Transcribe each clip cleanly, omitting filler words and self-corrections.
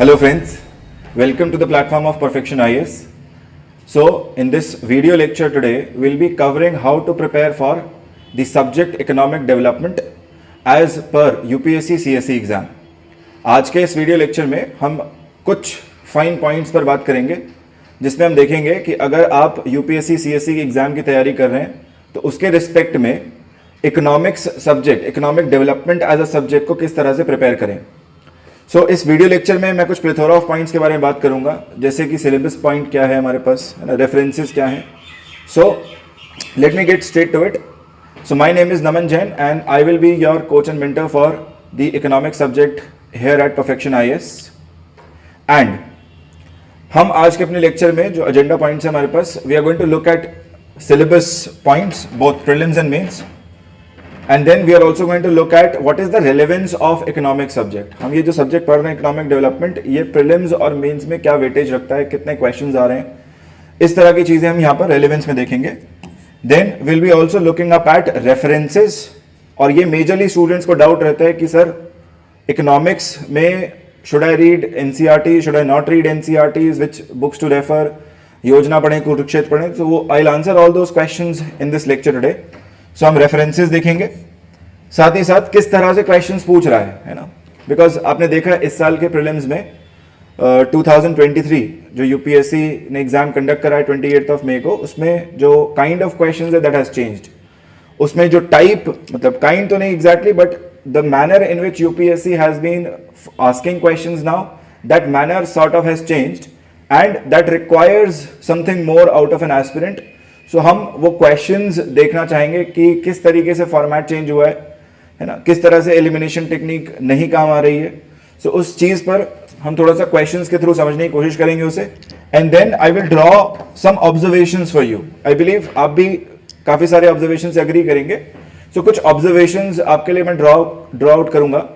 Hello friends, welcome to the platform of Perfection IAS. So in this video lecture today, we'll be covering how to prepare for the subject economic development as per UPSC CSE exam. आज के इस video lecture में हम कुछ fine points पर बात करेंगे जिसमें हम देखेंगे कि अगर आप UPSC CSE की एग्जाम की तैयारी कर रहे हैं तो उसके रिस्पेक्ट में economics subject, economic development as a subject को किस तरह से प्रिपेयर करें. सो इस वीडियो लेक्चर में मैं कुछ प्लेथोरा ऑफ पॉइंट्स के बारे में बात करूंगा, जैसे कि सिलेबस पॉइंट क्या है हमारे पास, है ना, रेफरेंसेस क्या हैं. So let me get straight to it. So my name is Naman Jain and I will be your coach and mentor for the economic subject here at perfection IAS. एंड हम आज के अपने लेक्चर में जो एजेंडा पॉइंट्स है हमारे पास, we are going to look at syllabus points, both prelims and mains, and then we are also going to look at what is the relevance of economic subject. हम ये जो subject पढ़ रहे हैं economic development, ये prelims और mains में क्या वेटेज रखता है, कितने क्वेश्चंस आ रहे हैं, इस तरह की चीजें हम यहाँ पर रेलेवेंस में देखेंगे. Then will be also looking up at references. और ये मेजरली स्टूडेंट्स को डाउट रहता है कि सर इकोनॉमिक्स में should I read NCERT, should I not read NCERTs, which books to refer, Yojana पढ़ें, कुरुक्षेत्र पढ़ें. तो वो I answer all those questions in this lecture today. So हम रेफरेंसेस देखेंगे, साथ ही साथ किस तरह से क्वेश्चंस पूछ रहा है ना. बिकॉज आपने देखा इस साल के प्रीलिम्स में 2023 जो UPSC ने एग्जाम कंडक्ट करा है 28 मई को, उसमें जो काइंड ऑफ क्वेश्चंस है दैट हैज चेंज्ड. उसमें जो टाइप, मतलब काइंड तो नहीं exactly, but the manner in which UPSC has been asking questions now, that manner sort of has changed and that requires something more out of an aspirant. So हम वो questions देखना चाहेंगे कि किस तरीके से format change हुआ है ना, किस तरह से elimination technique नहीं काम आ रही है. So उस चीज़ पर हम थोड़ा सा questions के through समझने की कोशिश करेंगे उसे. And then I will draw some observations for you. I believe आप भी काफ़ी सारे observations से agree करेंगे. So कुछ observations आपके लिए मैं draw out करूँगा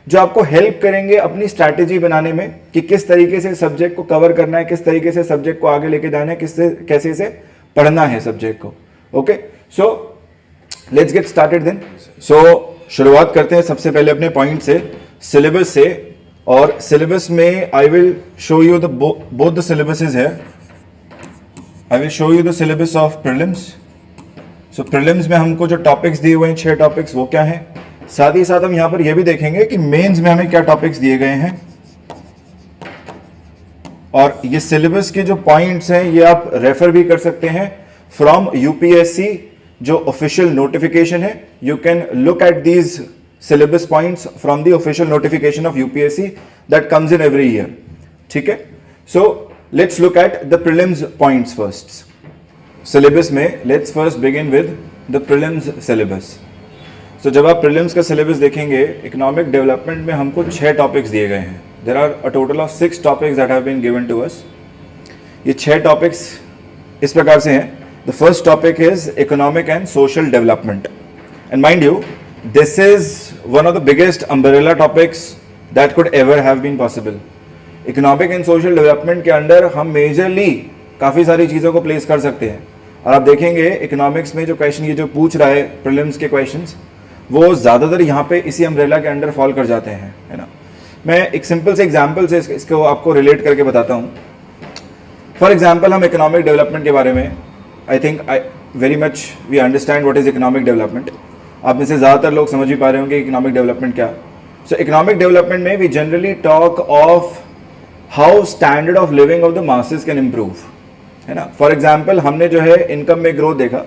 जो आपको हेल्प करेंगे अपनी स्ट्रैटेजी बनाने में कि किस तरीके से सब्जेक्ट को कवर करना है, किस तरीके से सब्जेक्ट को आगे लेके जाना है, कैसे से पढ़ना है सब्जेक्ट को. Okay, so let's get started then. So शुरुआत करते हैं सबसे पहले अपने पॉइंट से, सिलेबस से. और सिलेबस में I will show you the both the syllabuses है. I will show you the syllabus of prelims. So prelims में हमको जो टॉपिक्स दिए हुए हैं 6 टॉपिक्स, वो क्या हैं. साथ ही साथ हम यहां पर यह भी देखेंगे कि मेंस में हमें क्या टॉपिक्स दिए गए हैं. और ये सिलेबस के जो पॉइंट्स हैं ये आप रेफर भी कर सकते हैं फ्रॉम UPSC जो ऑफिशियल नोटिफिकेशन है. You can look at these syllabus points from the official notification of UPSC that comes in every year. ठीक है, so let's look at the prelims points first. Syllabus में let's first begin with the prelims syllabus. तो जब आप prelims का syllabus देखेंगे, economic development में हमको 6 टॉपिक्स दिए गए हैं. There are a total of 6 topics that have been given to us. ये 6 टॉपिक्स इस प्रकार से हैं. The first topic is economic and social development. And mind you, this is one of the biggest umbrella topics that could ever have been possible. Economic and social development के under हम majorly काफ़ी सारी चीज़ों को place कर सकते हैं. और आप देखेंगे इकोनॉमिक्स में जो क्वेश्चन ये जो पूछ रहा है प्रीलिम्स के क्वेश्चंस, वो ज़्यादातर यहाँ पे इसी अम्ब्रेला के अंडर फॉल कर जाते हैं, है ना. मैं एक सिंपल से एग्जांपल से इसको आपको रिलेट करके बताता हूँ. फॉर एग्जांपल हम इकोनॉमिक डेवलपमेंट के बारे में, I think very much we understand what is economic development. आप में से ज़्यादातर लोग समझ ही पा रहे होंगे इकोनॉमिक डेवलपमेंट क्या. सो इकोनॉमिक डेवलपमेंट में we generally talk of how standard of living of the masses can improve, है ना. फॉर एग्जाम्पल हमने जो है इनकम में ग्रोथ देखा.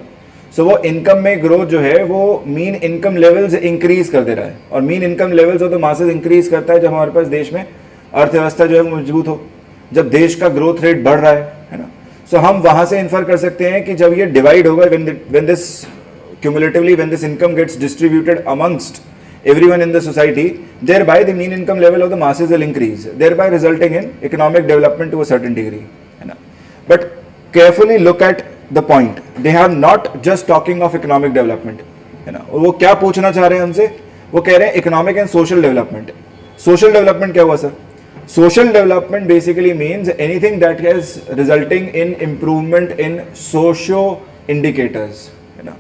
सो वो इनकम में ग्रोथ जो है वो मीन इनकम लेवल्स इंक्रीज कर दे रहा है. और mean income levels of the masses increase करता है जब हमारे पास देश में अर्थव्यवस्था जो है मजबूत हो, जब देश का ग्रोथ रेट बढ़ रहा है ना. सो हम वहां से इन्फर कर सकते हैं कि जब ये डिवाइड होगा, when this cumulatively when this income gets distributed amongst everyone in the society, thereby the mean income level of the masses will increase, thereby resulting in economic development to a certain degree, है ना. But carefully look at the point. They are not just talking of economic development, है ना. और वो क्या पूछना चाह रहे हैं हमसे, वो कह रहे हैं economic and social development. Social development क्या हुआ sir? Social development basically means anything that is resulting in improvement in socio indicators, है ना.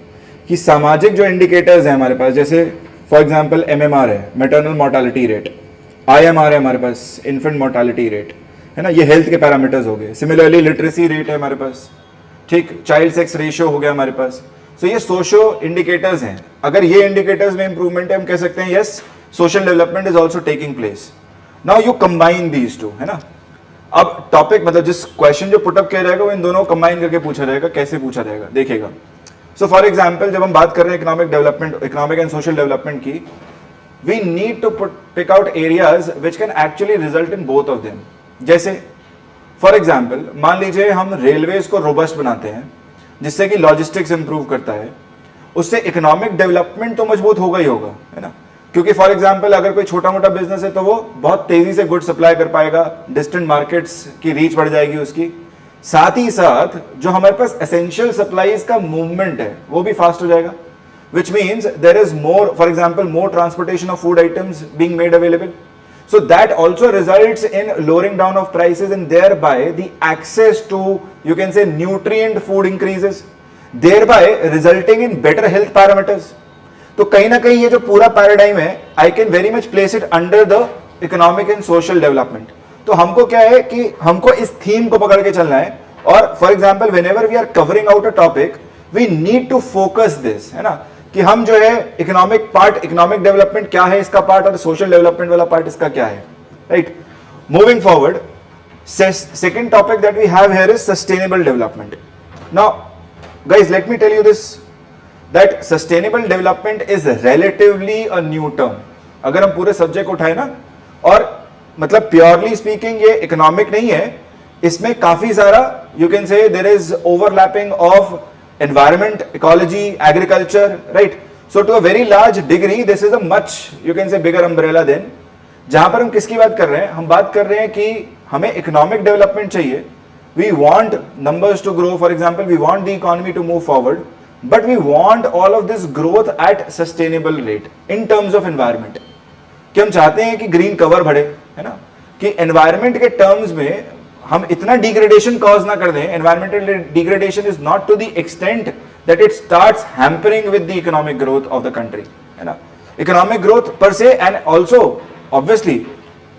कि सामाजिक जो इंडिकेटर्स हैं हमारे पास, जैसे फॉर एग्जाम्पल MMR है, मैटरनल मोर्टालिटी रेट, IMR है हमारे पास, इन्फेंट मोर्टालिटी रेट, है ना, ये हेल्थ के पैरामीटर्स हो गए। सिमिलरली लिटरेसी रेट है हमारे पास, ठीक, चाइल्ड सेक्स रेशियो हो गया हमारे पास। सो ये सोशो इंडिकेटर्स हैं। अगर ये इंडिकेटर्स में इंप्रूवमेंट है, हम कह सकते हैं yes, social development is also taking place. Now you combine these two, है ना। अब टॉपिक मतलब जिस क्वेश्चन जो पुटअप किया जाएगा वो इन दोनों कंबाइन करके पूछा जाएगा। कैसे पूछा जाएगा देखिएगा। सो फॉर एग्जाम्पल जब हम बात कर रहे हैं economic development, economic and social development की, we need to pick out areas which can actually result in both of them। जैसे फॉर एग्जाम्पल मान लीजिए हम रेलवेज को रोबस्ट बनाते हैं जिससे कि लॉजिस्टिक्स इंप्रूव करता है, उससे इकोनॉमिक डेवलपमेंट तो मजबूत होगा ही होगा, है ना। क्योंकि फॉर एग्जाम्पल अगर कोई छोटा मोटा बिजनेस है तो वो बहुत तेजी से गुड सप्लाई कर पाएगा, डिस्टेंट मार्केट्स की रीच बढ़ जाएगी उसकी। साथ ही साथ जो हमारे पास एसेंशियल सप्लाईज का मूवमेंट है वो भी फास्ट हो जाएगा, which means there is more, for example, more transportation of food items being made available. So that also results in lowering down of prices and thereby the access to, you can say, nutrient food increases, thereby resulting in better health parameters. तो कहीं ना कहीं ये जो पूरा paradigm है, I can very much place it under the economic and social development. तो हमको क्या है कि हमको इस थीम को पकड़ के चलना है, और for example whenever we are covering out a topic, we need to focus this, है ना, कि हम जो है इकोनॉमिक पार्ट, इकोनॉमिक डेवलपमेंट क्या है इसका पार्ट और सोशल डेवलपमेंट वाला पार्ट इसका क्या है, right. Moving forward, second topic that we have here is sustainable development. Now guys let me tell you this that sustainable development is relatively a new term. अगर हम पूरे subject उठाए ना, और मतलब प्योरली स्पीकिंग ये इकोनॉमिक नहीं है, इसमें काफी सारा you can say there is overlapping of environment, ecology, agriculture, right? So to a very large degree this is a much, you can say, bigger umbrella than, जहां पर हम किसकी बात कर रहे हैं, हम बात कर रहे हैं कि हमें इकोनॉमिक डेवलपमेंट चाहिए। we want numbers to grow, for example we want the economy to move forward, but we want all of this growth at sustainable rate in terms of environment। कि हम चाहते हैं कि ग्रीन कवर बढ़े, है ना, कि एनवायरमेंट के टर्म्स में हम इतना डिग्रेडेशन कॉज ना कर दें। Environmental degradation is not to the extent that it starts hampering with the economic growth of the country, है ना। इकोनॉमिक ग्रोथ पर से, and also obviously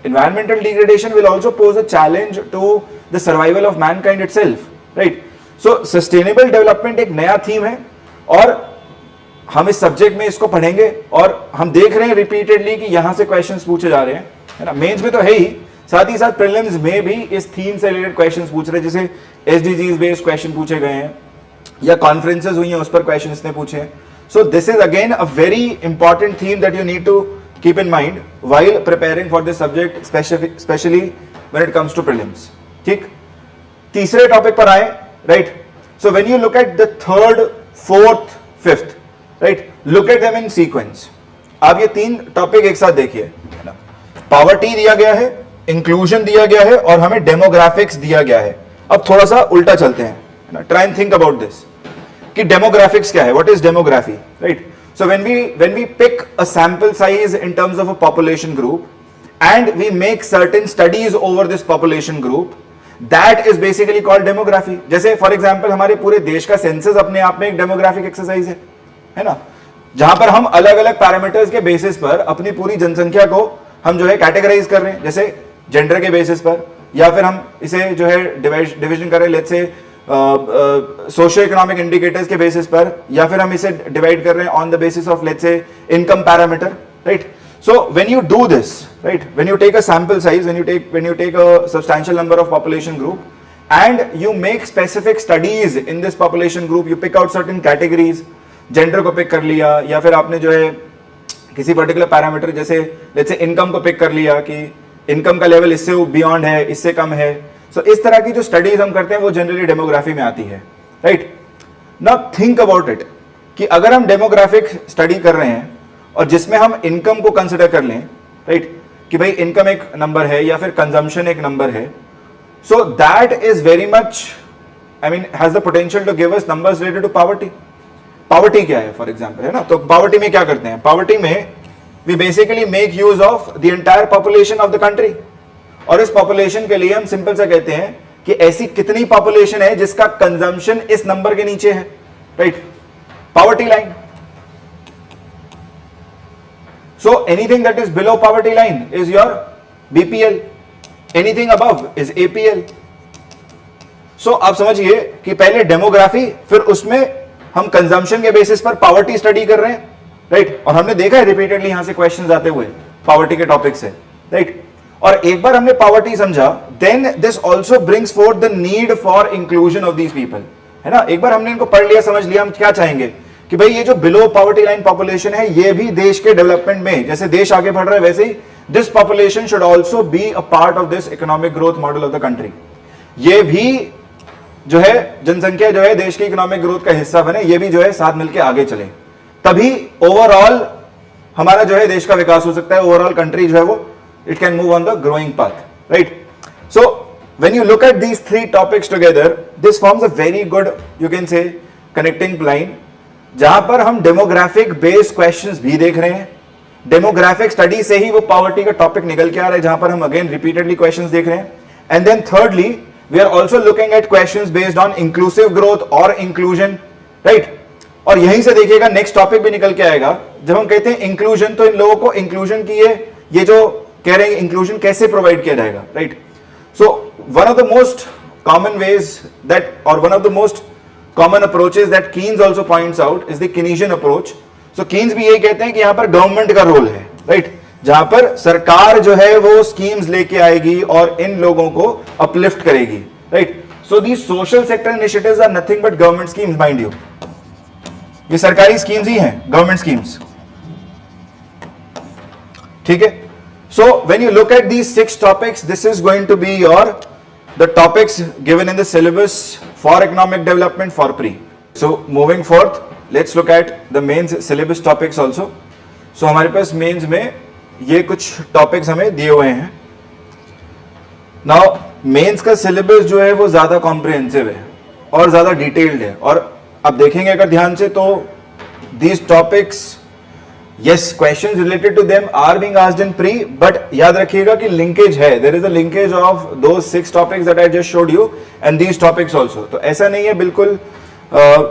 environmental degradation will also pose a challenge to the survival of mankind itself, right. So sustainable development एक नया theme है और हम इस सब्जेक्ट में इसको पढ़ेंगे, और हम देख रहे हैं रिपीटेडली कि यहां से क्वेश्चंस पूछे जा रहे हैं, है ना। मेंस में तो है ही, साथ ही साथ प्रीलिम्स में भी इस थीम से रिलेटेड क्वेश्चंस पूछ रहे हैं, जैसे एसडीजीज बेस्ड क्वेश्चन पूछे गए हैं या कॉन्फ्रेंसेस हुई हैं उस पर क्वेश्चंस ने पूछे हैं। So this is again a very important theme that you need to keep in mind while preparing for this subject, specially when it comes to prelims, ठीक। तीसरे टॉपिक पर आए, right. So when you look at the third, fourth, fifth, right, look at them in sequence. आप ये तीन topic एक साथ देखिए, है ना। पॉवर्टी दिया गया है, इंक्लूजन दिया गया है, और हमें डेमोग्राफिक्स दिया गया है। अब थोड़ा सा उल्टा चलते हैं, है ना, try and think about this कि डेमोग्राफिक्स क्या है, what is demography, right. So when we pick a sample size in terms of a population group and we make certain studies over this population group, that is basically called demography. जैसे for example हमारे पूरे देश का census अपने आप में एक demographic exercise है ना, जहां पर हम अलग अलग पैरामीटर्स के बेसिस पर अपनी पूरी जनसंख्या को हम जो है कैटेगराइज कर रहे हैं, जैसे जेंडर के बेसिस पर, या फिर हम इसे जो है डिवीजन कर रहे हैं let's say socio economic indicators के बेसिस पर, या फिर हम इसे डिवाइड कर रहे हैं on the basis of let's say income parameter, right. So when you do this, right, when you take a sample size, when you take a substantial number of population group and you make specific studies in this population group, you pick out certain categories, gender को pick कर लिया, या फिर आपने जो है किसी particular parameter जैसे लेट्स से इनकम को पिक कर लिया कि इनकम का लेवल इससे बियॉन्ड है, इससे कम है। सो इस तरह की जो स्टडीज हम करते हैं वो जनरली डेमोग्राफी में आती है, right. Now think about it कि अगर हम डेमोग्राफिक स्टडी कर रहे हैं और जिसमें हम इनकम को कंसिडर कर लें, राइट, कि भाई इनकम एक नंबर है या फिर कंजम्पशन एक नंबर है, so that is very much, I mean, has the potential to give us numbers related to poverty. Poverty क्या है फॉर एग्जांपल, है ना। तो पॉवर्टी में क्या करते हैं, पॉवर्टी में we basically make use of the entire population of the country, और इस पॉपुलेशन के लिए हम सिंपल सा कहते हैं कि ऐसी कितनी पॉपुलेशन है जिसका कंजम्पशन इस नंबर के नीचे है, right, poverty line. So anything that is below poverty line is your BPL, anything above is APL. सो आप समझिए कि पहले डेमोग्राफी, फिर उसमें हम कंजम्पशन के बेसिस पर पॉवर्टी स्टडी कर रहे हैं, राइट। और हमने देखा है रिपीटेडली यहां से क्वेश्चंस आते हुए पॉवर्टी के टॉपिक से, राइट। और एक बार हमने पॉवर्टी समझा, then this also brings forth the need for inclusion of these people, है ना। एक बार हमने इनको पढ़ लिया, समझ लिया, हम क्या चाहेंगे कि भाई ये जो बिलो पॉवर्टी लाइन पॉपुलेशन है, ये भी देश के डेवलपमेंट में, जैसे देश आगे बढ़ रहा है वैसे ही this population should also be a part of this economic growth model of the country. ये भी जो है जनसंख्या जो है देश की इकोनॉमिक ग्रोथ का हिस्सा बने, ये भी जो है साथ मिलकर आगे चले, तभी ओवरऑल हमारा जो है देश का विकास हो सकता है। ओवरऑल कंट्री जो है वो it can move on the growing path, right? So when you look at these three topics together, this forms a very good, you can say, connecting line, जहां पर हम डेमोग्राफिक बेस्ड क्वेश्चंस भी देख रहे हैं, डेमोग्राफिक स्टडी से ही वो poverty का टॉपिक निकल के आ रहा है, जहां पर हम अगेन रिपीटेडली क्वेश्चंस देख रहे हैं। And then thirdly we are also looking at questions based on inclusive growth और इंक्लूजन, राइट। और यहीं से देखिएगा नेक्स्ट टॉपिक भी निकल के आएगा। जब हम कहते हैं इंक्लूजन, तो इन लोगों को इंक्लूजन की ये जो कह रहे हैं इंक्लूजन कैसे प्रोवाइड किया जाएगा, right. So one of the most common ways that, और one of the most common approaches that Keynes also points out is the Keynesian approach. So Keynes भी यही कहते हैं कि यहां पर गवर्नमेंट का रोल है, राइट, जहां पर सरकार जो है वो स्कीम्स लेके आएगी और इन लोगों को अपलिफ्ट करेगी, right. So the social sector initiatives are nothing but government schemes, mind you, ये सरकारी स्कीम्स ही हैं, गवर्नमेंट स्कीम्स, ठीक है। So when you look at these 6 topics, this is going to be the topics given in the syllabus for economic development for pre. So moving forth, let's look at the mains syllabus topics also. So हमारे पास mains में ये कुछ topics हमें दिए हुए हैं। Now mains का syllabus जो है वो ज्यादा कॉम्प्रिहेंसिव है और ज्यादा डिटेल्ड है, और अब देखेंगे अगर ध्यान से तो these topics, yes, questions related to them are being asked in pre, but याद रखिएगा कि लिंकेज है, there is a linkage of those 6 topics that I just showed you and these topics also। तो ऐसा नहीं है बिल्कुल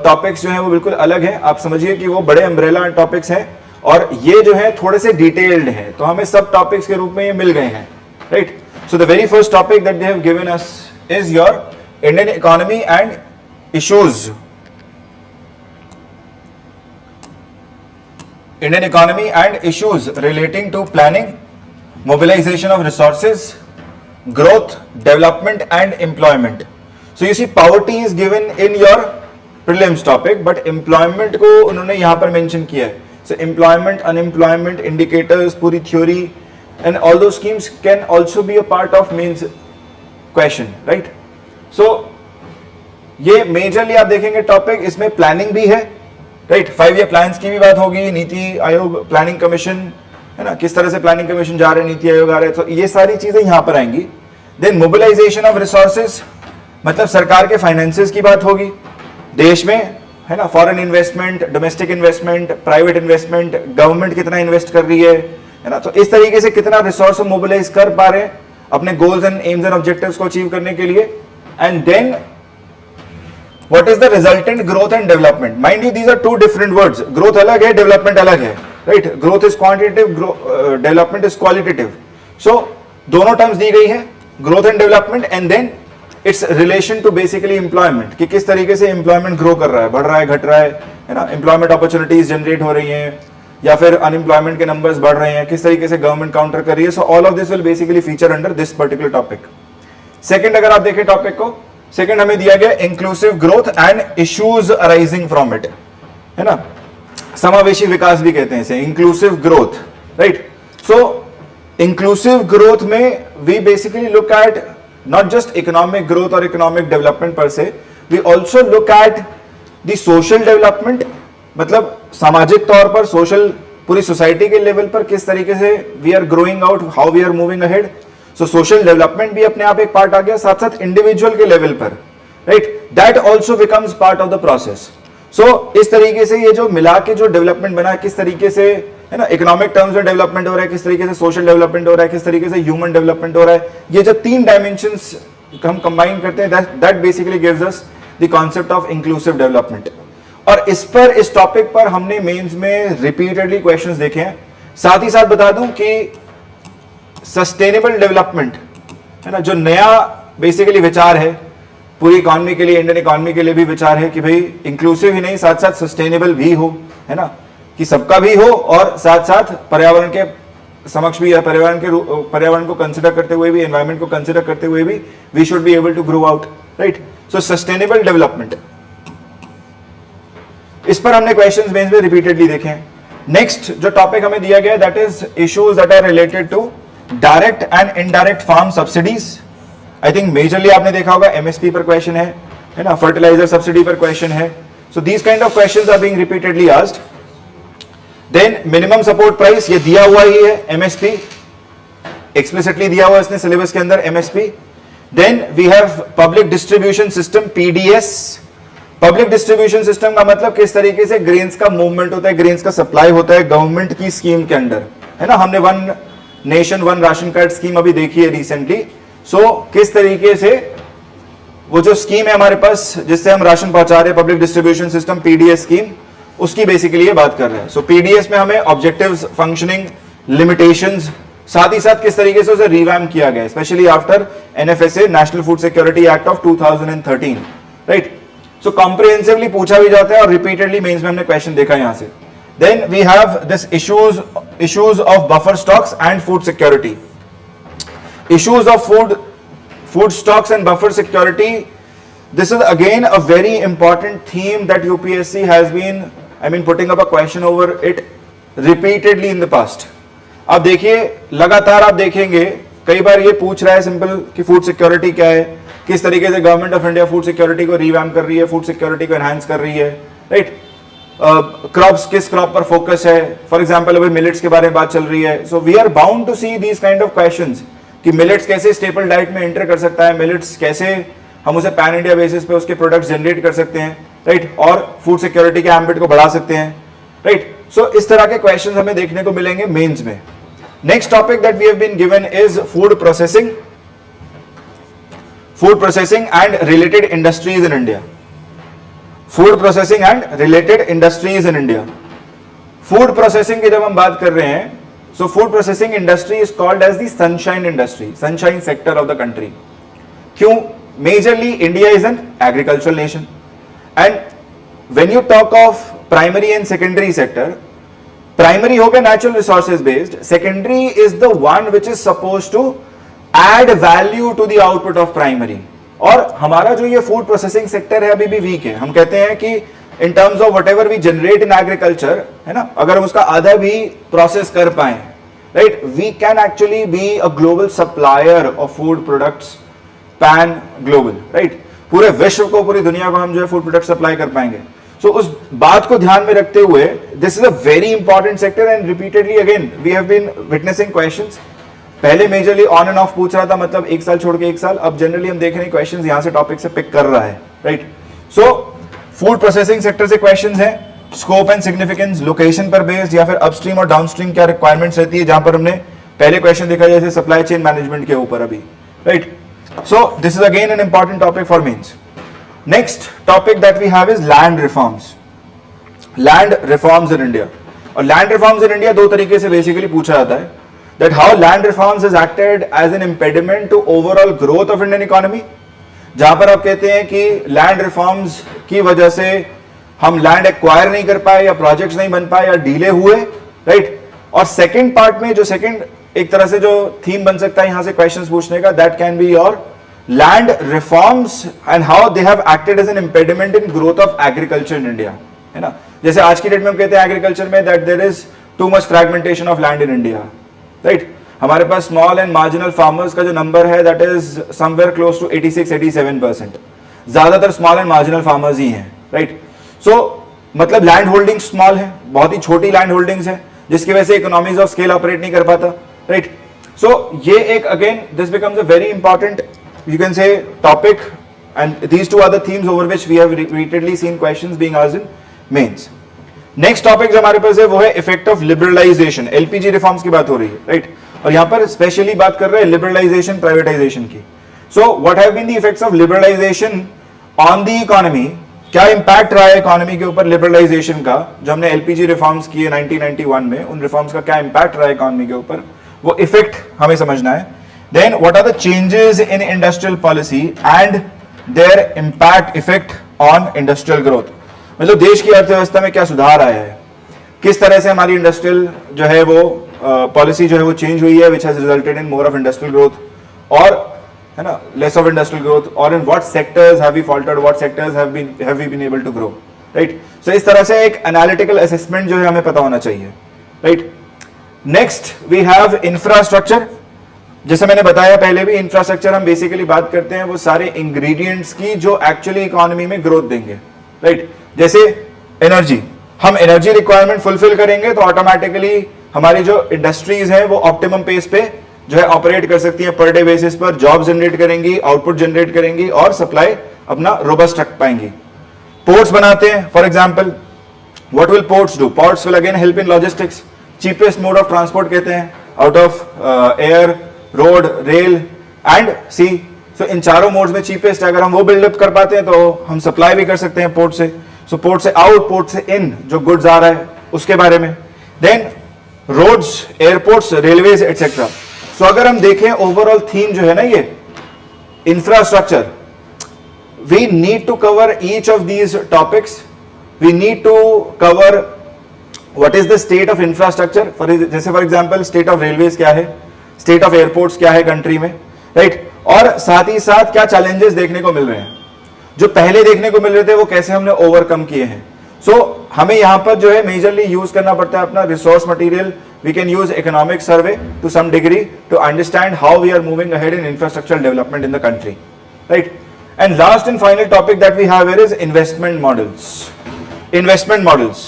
टॉपिक्स जो हैं वो बिल्कुल अलग हैं, आप समझिए कि वो बड़े अम्ब्रेला टॉपिक्स हैं और ये जो है थोड़े से डिटेल्ड हैं, तो हमें सब टॉपिक्स के रूप में ये मिल गए हैं, right. So the very first topic that they have given us is your Indian economy and issues, Indian economy and issues relating to planning, mobilization of resources, growth, development and employment. So you see poverty is given in your prelims topic, but employment को उन्होंने यहाँ पर mention किया है। So employment, unemployment indicators, पूरी theory and all those schemes can also be a part of mains question, right? So ये majorly आप देखेंगे topic, इसमें planning भी है, राइट। 5 ईयर प्लान्स की भी बात होगी, नीति आयोग, प्लानिंग कमीशन, है ना, किस तरह से प्लानिंग कमीशन जा रहे हैं, नीति आयोग आ रहे हैं, तो ये सारी चीजें यहां पर आएंगी। देन मोबिलाइजेशन ऑफ रिसोर्सेज, मतलब सरकार के फाइनेंसेस की बात होगी देश में, है ना, foreign investment, domestic investment, private investment, government कितना इन्वेस्ट कर रही है ना, तो इस तरीके से कितना रिसोर्स मोबिलाइज कर पा रहे हैं अपने goals and aims and objectives को अचीव करने के लिए। And then what is the resultant growth and development? Mind you, these are two different words. Growth अलग है, development अलग है, right? Growth is quantitative, development is qualitative. So दोनों terms दी गई है, growth and development, and then its relation to basically employment, कि किस तरीके से employment grow कर रहा है, बढ़ रहा है, घट रहा है ना, employment opportunities generate हो रही हैं, या फिर unemployment के numbers बढ़ रहे हैं, किस तरीके से government counter कर रही है। So all of this will basically feature under this particular topic. Second, अगर आप देखें टॉपिक को, सेकेंड हमें दिया गया inclusive growth and issues arising from it, है ना, समावेशी विकास भी कहते हैं इसे, inclusive growth, right. So inclusive growth में we basically look at not just economic growth और इकोनॉमिक डेवलपमेंट पर से, we also look at the social development, मतलब सामाजिक तौर पर, सोशल, पूरी सोसाइटी के लेवल पर किस तरीके से we are growing out, how we are moving ahead. So social development भी अपने आप एक पार्ट आ गया, साथ साथ इंडिविजुअल के लेवल पर, right, that also becomes part of the process. So इस तरीके से ये जो मिला के जो डेवलपमेंट बना है, किस तरीके से, है ना, इकोनॉमिक टर्म्स में डेवलपमेंट हो रहा है, किस तरीके से सोशल डेवलपमेंट हो रहा है, किस तरीके से ह्यूमन डेवलपमेंट हो रहा है, ये जो 3 डायमेंशंस हम कंबाइन करते हैं, that basically gives us the concept of inclusive development. और इस पर, इस टॉपिक पर हमने मेंस में रिपीटेडली क्वेश्चंस देखे हैं। साथ ही साथ बता दूं कि सस्टेनेबल डेवलपमेंट, है ना, जो नया बेसिकली विचार है पूरी इकॉनमी के लिए, इंडियन इकॉनमी के लिए भी विचार है कि भाई इंक्लूसिव ही नहीं, साथ साथ सस्टेनेबल भी हो, है ना, कि सबका भी हो और साथ साथ पर्यावरण के समक्ष भी, या पर्यावरण को कंसिडर करते हुए भी, एनवायरमेंट को कंसिडर करते हुए भी we should be able to grow out, right. So sustainable development, इस पर हमने क्वेश्चंस मेंस में रिपीटेडली देखे हैं। नेक्स्ट जो टॉपिक हमें दिया गया that is issues that are related to direct and indirect farm subsidies. I think majorly आपने देखा होगा एमएसपी पर क्वेश्चन है ना, फर्टिलाइजर सब्सिडी पर क्वेश्चन है। So these kind of questions are being repeatedly asked. Then minimum support price, ये दिया हुआ ही है, एमएसपी एक्सप्लिसिटली दिया हुआ है इसने सिलेबस के अंदर, MSP. Then we have public distribution system, PDS. Public distribution system का मतलब किस तरीके से ग्रेन्स का मूवमेंट होता है, ग्रेन्स का सप्लाई होता है गवर्नमेंट की स्कीम के अंडर, है ना। हमने one nation one ration card scheme अभी देखी है रिसेंटली। सो किस तरीके से वो जो स्कीम है हमारे पास जिससे हम राशन पहुंचा रहे हैं, public distribution system PDS scheme, उसकी बेसिकली ये बात कर रहे हैं। सो पीडीएस में हमें ऑब्जेक्टिव्स, फंक्शनिंग, लिमिटेशंस, साथ ही साथ किस तरीके से उसे रिवैम्प किया गया, specially after NFSA, national food security act of 2013, right. So comprehensively पूछा भी जाता है और रिपीटेडली मेंस में हमने क्वेश्चन देखा यहां से। Then we have this issues of buffer stocks and food security. Issues of food stocks and buffer security. This is again a very important theme that UPSC has been, putting up a question over it repeatedly in the past. अब देखिए लगातार आप देखेंगे कई बार ये पूछ रहा है सिंपल कि फूड सिक्योरिटी क्या है, किस तरीके से government of India food security को रिवैम्प कर रही है, फूड सिक्योरिटी को एनहांस कर रही है, राइट। क्रॉप्स, किस क्रॉप पर फोकस है, फॉर एग्जाम्पल अभी मिलेट्स के बारे में बात चल रही है। So we are bound to see these kind of questions कि मिलेट्स कैसे स्टेपल डाइट में एंटर कर सकता है, मिलेट्स कैसे हम उसे पैन इंडिया बेसिस पे उसके प्रोडक्ट्स जनरेट कर सकते हैं, राइट, और फूड सिक्योरिटी के एम्बिट को बढ़ा सकते हैं, राइट। सो इस तरह के क्वेश्चंस हमें देखने को मिलेंगे मेंस में। Next topic that we have been given is food processing and related industries in India. Food processing and related industries in India. Food processing की जब हम बात कर रहे हैं, so food processing industry is called as the sunshine industry, sunshine sector of the country. क्यों? Majorly India is an agricultural nation, and when you talk of primary and secondary sector, primary हो गया natural resources based, secondary is the one which is supposed to add value to the output of primary. और हमारा जो ये food processing sector है अभी भी weak है। हम कहते हैं कि in terms of whatever we generate in agriculture, है ना, अगर हम उसका आधा भी प्रोसेस कर पाए, right, we can actually be a global supplier of food products, pan global, right. पूरे विश्व को, पूरी दुनिया को हम जो है फूड प्रोडक्ट सप्लाई कर पाएंगे। सो उस बात को ध्यान में रखते हुए this is a very important sector and repeatedly again we have been witnessing questions. पहले मेजरली ऑन एंड ऑफ पूछ रहा था, मतलब एक साल छोड़ के एक साल, अब जनरली हम देख रहे हैं क्वेश्चंस यहां से टॉपिक से पिक कर रहा है, right. So food processing sector से क्वेश्चंस हैं, स्कोप एंड सिग्निफिकेंस, लोकेशन पर बेस्ड या फिर अपस्ट्रीम और डाउनस्ट्रीम क्या रिक्वायरमेंट्स रहती है, जहां पर हमने पहले क्वेश्चन देखा जैसे सप्लाई चेन मैनेजमेंट के ऊपर अभी, right. So this is again an important topic for mains. Next topic that we have is land reforms. Land reforms in India. और लैंड रिफॉर्म्स इन इंडिया दो तरीके से बेसिकली पूछा जाता है, that how land reforms is acted as an impediment to overall growth of Indian economy. जहां पर आप कहते हैं कि लैंड रिफॉर्म्स की वजह से हम लैंड एक्वायर नहीं कर पाए या प्रोजेक्ट्स नहीं बन पाए या डीले हुए, राइट। और सेकंड पार्ट में जो सेकंड एक तरह से जो थीम बन सकता है यहां से क्वेश्चंस पूछने का, that can be your land reforms and how they have acted as an impediment in growth of agriculture in India, है ना। जैसे आज की डेट में हम कहते हैं एग्रीकल्चर में that there is too much fragmentation of land in India, right. हमारे पास स्मॉल एंड मार्जिनल फार्मर्स का जो नंबर है that is somewhere close to 86-87%। ज्यादातर स्मॉल एंड मार्जिनल फार्मर्स ही हैं, राइट। सो मतलब लैंड होल्डिंग स्मॉल है, बहुत ही छोटी लैंड होल्डिंग्स है, जिसकी वजह से इकोनॉमीज ऑफ स्केल ऑपरेट नहीं कर पाता, राइट। सो ये एक again this becomes a very important you can say topic and these two are the themes over which we have repeatedly seen questions being asked in mains. Next topic जो हमारे पास है वो है effect of liberalisation. LPG reforms की बात हो रही है, राइट। और यहां पर स्पेशली बात कर रहे हैं लिबरलाइजेशन, प्राइवेटाइजेशन की। So what have been the effects of liberalisation on the economy. क्या इंपैक्ट रहा है इकोनॉमी के ऊपर लिबरलाइजेशन का, जो हमने एलपीजी रिफॉर्म्स किए 1991 में, उन रिफॉर्म्स का क्या इंपैक्ट रहा है इकोनॉमी के ऊपर। वो इफेक्ट हमें समझना है। Then what are the changes in industrial policy and their impact effect on industrial growth, मतलब देश की अर्थव्यवस्था में क्या सुधार आया है, किस तरह से हमारी इंडस्ट्रियल जो है वो पॉलिसी जो है वो चेंज हुई है, which has resulted in more of industrial growth और है ना लेस ऑफ इंडस्ट्रियल ग्रोथ, और in what sectors have we faltered, what sectors have we been able to grow, right. So इस तरह से एक एनालिटिकल असेसमेंट जो है हमें पता होना चाहिए, right. Next we have infrastructure. जैसे मैंने बताया पहले भी, इंफ्रास्ट्रक्चर हम बेसिकली बात करते हैं वो सारे इंग्रेडिएंट्स की जो एक्चुअली इकोनॉमी में ग्रोथ देंगे, राइट। जैसे एनर्जी, हम एनर्जी रिक्वायरमेंट फुलफिल करेंगे तो ऑटोमेटिकली हमारी जो इंडस्ट्रीज हैं वो ऑप्टिमम पेस पे जो है ऑपरेट कर सकती हैं, पर डे बेसिस पर जॉब जनरेट करेंगी, आउटपुट जनरेट करेंगी और सप्लाई अपना रोबस्ट रख पाएंगी। पोर्ट्स बनाते हैं for example, what will ports do? Ports will again help in logistics. Cheapest mode of transport कहते हैं out of air, road, rail and sea. So इन चारों मोड्स में चीपेस्ट, अगर हम वो बिल्डअप कर पाते हैं तो हम सप्लाई भी कर सकते हैं पोर्ट से। सो पोर्ट से आउट, पोर्ट से इन जो गुड्स आ रहा है उसके बारे में। Then roads, airports, railways etcetera. So अगर हम देखें ओवरऑल थीम जो है ना ये infrastructure, we need to cover each of these topics. We need to cover what is the state of infrastructure, जैसे for example state of railways क्या है, स्टेट ऑफ एयरपोर्ट्स क्या है कंट्री में, राइट। और साथ ही साथ क्या चैलेंजेस देखने को मिल रहे हैं, जो पहले देखने को मिल रहे थे वो कैसे हमने ओवरकम किए हैं। सो हमें यहां पर जो है मेजरली यूज करना पड़ता है अपना resource material. We can use economic survey to some degree to understand how we are moving ahead in infrastructure development in the country, right. And last and final topic that we have here is investment models. Investment models,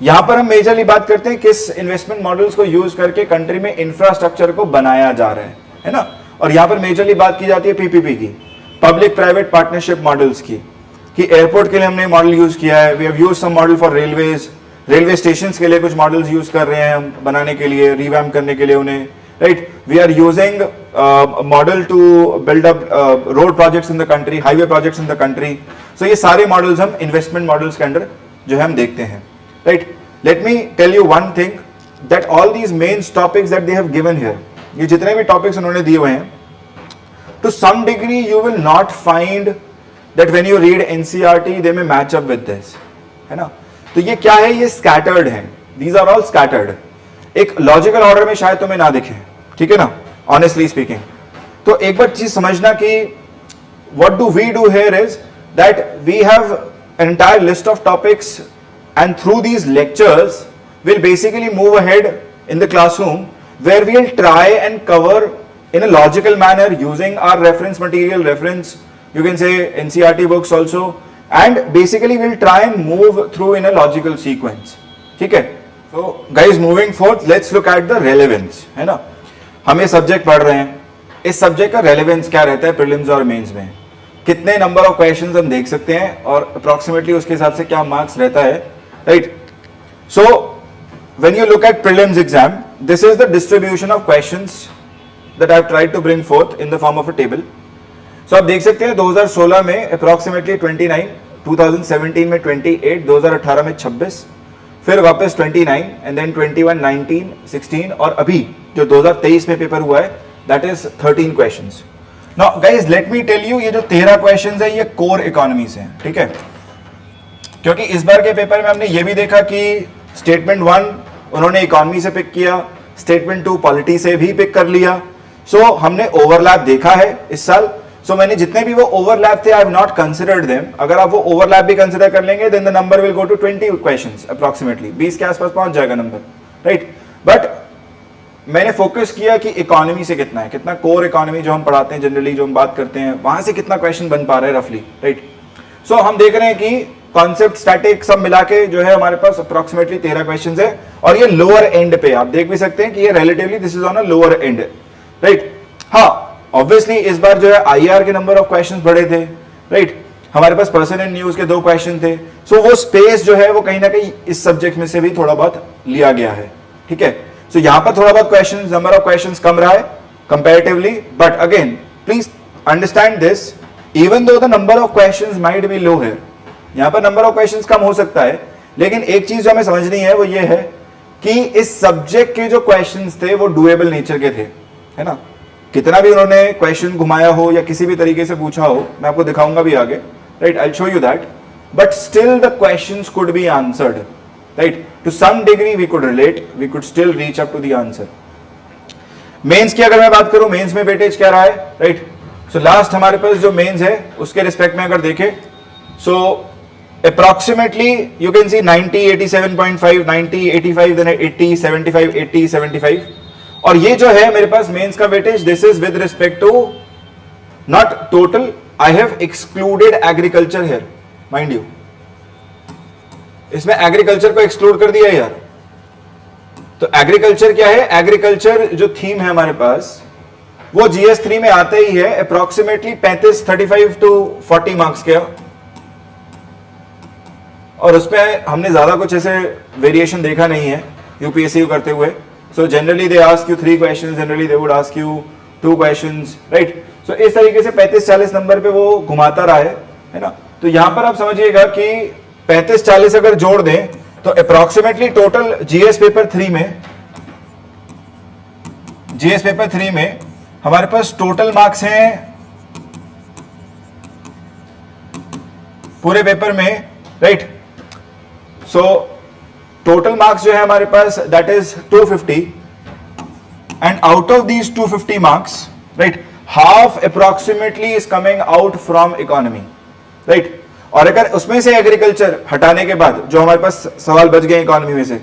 यहां पर हम majorly बात करते हैं किस investment models को use करके country में इंफ्रास्ट्रक्चर को बनाया जा रहा है ना। और यहां पर मेजरली बात की जाती है पीपीपी की, पब्लिक प्राइवेट पार्टनरशिप मॉडल्स की, कि एयरपोर्ट के लिए हमने मॉडल यूज किया है। We have used some model for railways, railway stations के लिए कुछ मॉडल्स यूज कर रहे हैं हम बनाने के लिए, रिवैम्प करने के लिए उन्हें, right. We are using model to build up road projects in the country, highway projects in the country. So ये सारे मॉडल्स हम इन्वेस्टमेंट मॉडल्स के अंडर जो है हम देखते हैं, right. Let me tell you one thing, that all these main topics that they have given here, ये जितने भी टॉपिक्स उन्होंने दिए हुए हैं, to some degree you will not find that when you read NCERT they may match up with this, है ना। तो ये क्या है, ये scattered है, these are all scattered, एक logical order में शायद तुम्हें ना दिखे, ठीक है ना, honestly speaking। तो एक बार चीज समझना कि what do we do here is that we have an entire list of topics and through these lectures we'll basically move ahead in the classroom where we'll try and cover in a logical manner using our reference material, reference, you can say NCERT books also, and basically we'll try and move through in a logical sequence, ठीक है। So guys, moving forth, let's look at the relevance, है ना। हम ये subject पढ़ रहे हैं, इस सब्जेक्ट का रेलेवेंस क्या रहता है प्रीलिम्स और मेंस में, कितने नंबर ऑफ क्वेश्चंस हम देख सकते हैं और अप्रोक्सीमेटली उसके हिसाब से क्या मार्क्स रहता है, right. So when you look eight prelims exam, this is the distribution of questions that I have tried to bring forth in the form of a table. So आप देख सकते हैं 2016 में approximately 29, 2017 में 28, 2018 में 26, फिर वापस 29 and then 21, 19, 16 और अभी जो 2023 में पेपर हुआ है that is 13 questions. Now guys let me tell you, ये जो 13 questions है ये कोर इकोनॉमी से हैं, ठीक है। क्योंकि इस बार के पेपर में हमने ये भी देखा कि स्टेटमेंट 1 उन्होंने इकोनॉमी से पिक किया, स्टेटमेंट 2 पॉलिटी से भी पिक कर लिया। सो हमने ओवरलैप देखा है इस साल। सो मैंने जितने भी वो ओवरलैप थे I have not considered them. अगर आप वो ओवरलैप भी कंसिडर कर लेंगे then the number will go to 20 questions approximately, 20 के आसपास पहुंच जाएगा नंबर, राइट। बट मैंने फोकस किया कि इकोनॉमी से कितना है, कितना कोर इकोनॉमी जो हम पढ़ाते हैं जनरली, जो हम बात करते हैं वहां से कितना क्वेश्चन बन पा रहा है रफली, राइट। सो हम देख रहे हैं कि कॉन्सेप्ट, स्टैटिक सब मिला के जो है हमारे पास अप्रोक्सीमेटली 13 क्वेश्चंस है और ये लोअर एंड पे आप देख भी सकते हैं कि ये relatively this is on a lower and, right. हाँ ऑब्वियसली इस बार जो है आईआर के नंबर ऑफ क्वेश्चंस बढ़े थे, राइट। हमारे पास पर्सन एंड न्यूज के 2 क्वेश्चन थे। सो वो स्पेस जो है वो कहीं ना कहीं इस सब्जेक्ट में से भी थोड़ा बहुत लिया गया है, ठीक है। सो यहां पर थोड़ा बहुत क्वेश्चन, नंबर ऑफ क्वेश्चंस कम रहा है comparatively, but again please understand this, even though the number of questions might be low है, यहां पर नंबर ऑफ क्वेश्चंस कम हो सकता है, लेकिन एक चीज जो हमें समझनी है वो ये है कि इस सब्जेक्ट के जो क्वेश्चंस थे वो डुएबल नेचर के थे, है ना। कितना भी उन्होंने क्वेश्चन घुमाया हो या किसी भी तरीके से पूछा हो, मैं आपको दिखाऊंगा भी आगे, right, I show you that, but still the questions could be answered, right, to some degree we could relate, we could still reach up to the answer. Mains की अगर मैं बात करूं, मेंस में वेटेज क्या रहा है, राइट। सो लास्ट हमारे पास जो मेंस है उसके रिस्पेक्ट में अगर देखें, सो approximately you can see 90, 87.5, 90, 85, then 80, 75, 80, 75, और ये जो है मेरे पास मेंस का weightage, this is with respect to not total, I have excluded agriculture here, mind you, इसमें एग्रीकल्चर को एक्सक्लूड कर दिया यार। तो एग्रीकल्चर क्या है, एग्रीकल्चर जो थीम है हमारे पास वो GS3 में आते ही है, अप्रोक्सीमेटली 35 टू 40 मार्क्स के, और उसमें हमने ज्यादा कुछ ऐसे वेरिएशन देखा नहीं है यूपीएससी को करते हुए। So generally they ask you 3 questions, generally they would ask you 2 questions, right. So इस तरीके से 35-40 नंबर पे वो घुमाता रहा है ना। तो यहां पर आप समझिएगा कि 35-40 अगर जोड़ दें तो अप्रोक्सीमेटली टोटल जीएस पेपर 3 में हमारे पास टोटल मार्क्स हैं पूरे पेपर में, राइट। सो टोटल मार्क्स जो है हमारे पास that is 250, and out of these 250 marks, right, half approximately is coming out from economy, right. और अगर उसमें से एग्रीकल्चर हटाने के बाद जो हमारे पास सवाल बच गए इकोनॉमी में से,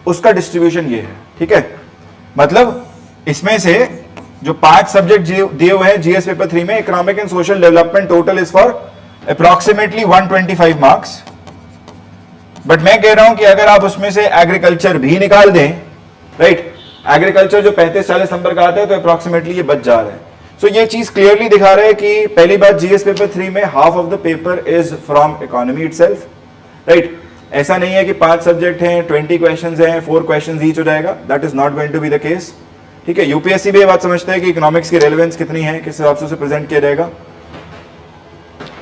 उसका डिस्ट्रीब्यूशन ये है, ठीक है। मतलब इसमें से जो 5 सब्जेक्ट दिए हुए हैं जीएस पेपर 3 में, economic and social development total is for approximately 125 marks, but मैं कह रहा हूं कि अगर आप उसमें से एग्रीकल्चर भी निकाल दें, राइट, एग्रीकल्चर जो 35-40 नंबर का आता है, तो अप्रोक्सीमेटली ये बच जा रहा है। सो ये चीज क्लियरली दिखा रहा है कि पहली बात, जीएस पेपर 3 में half of the paper is from economy itself, right. ऐसा नहीं है कि 5 सब्जेक्ट हैं, 20 क्वेश्चंस हैं, 4 क्वेश्चंस ईच हो जाएगा, that is not going to be the case, ठीक है। यूपीएससी भी ये बात समझता है कि इकोनॉमिक्स की रेलेवेंस कितनी है, किस हिसाब से उसे प्रेजेंट किया जाएगा।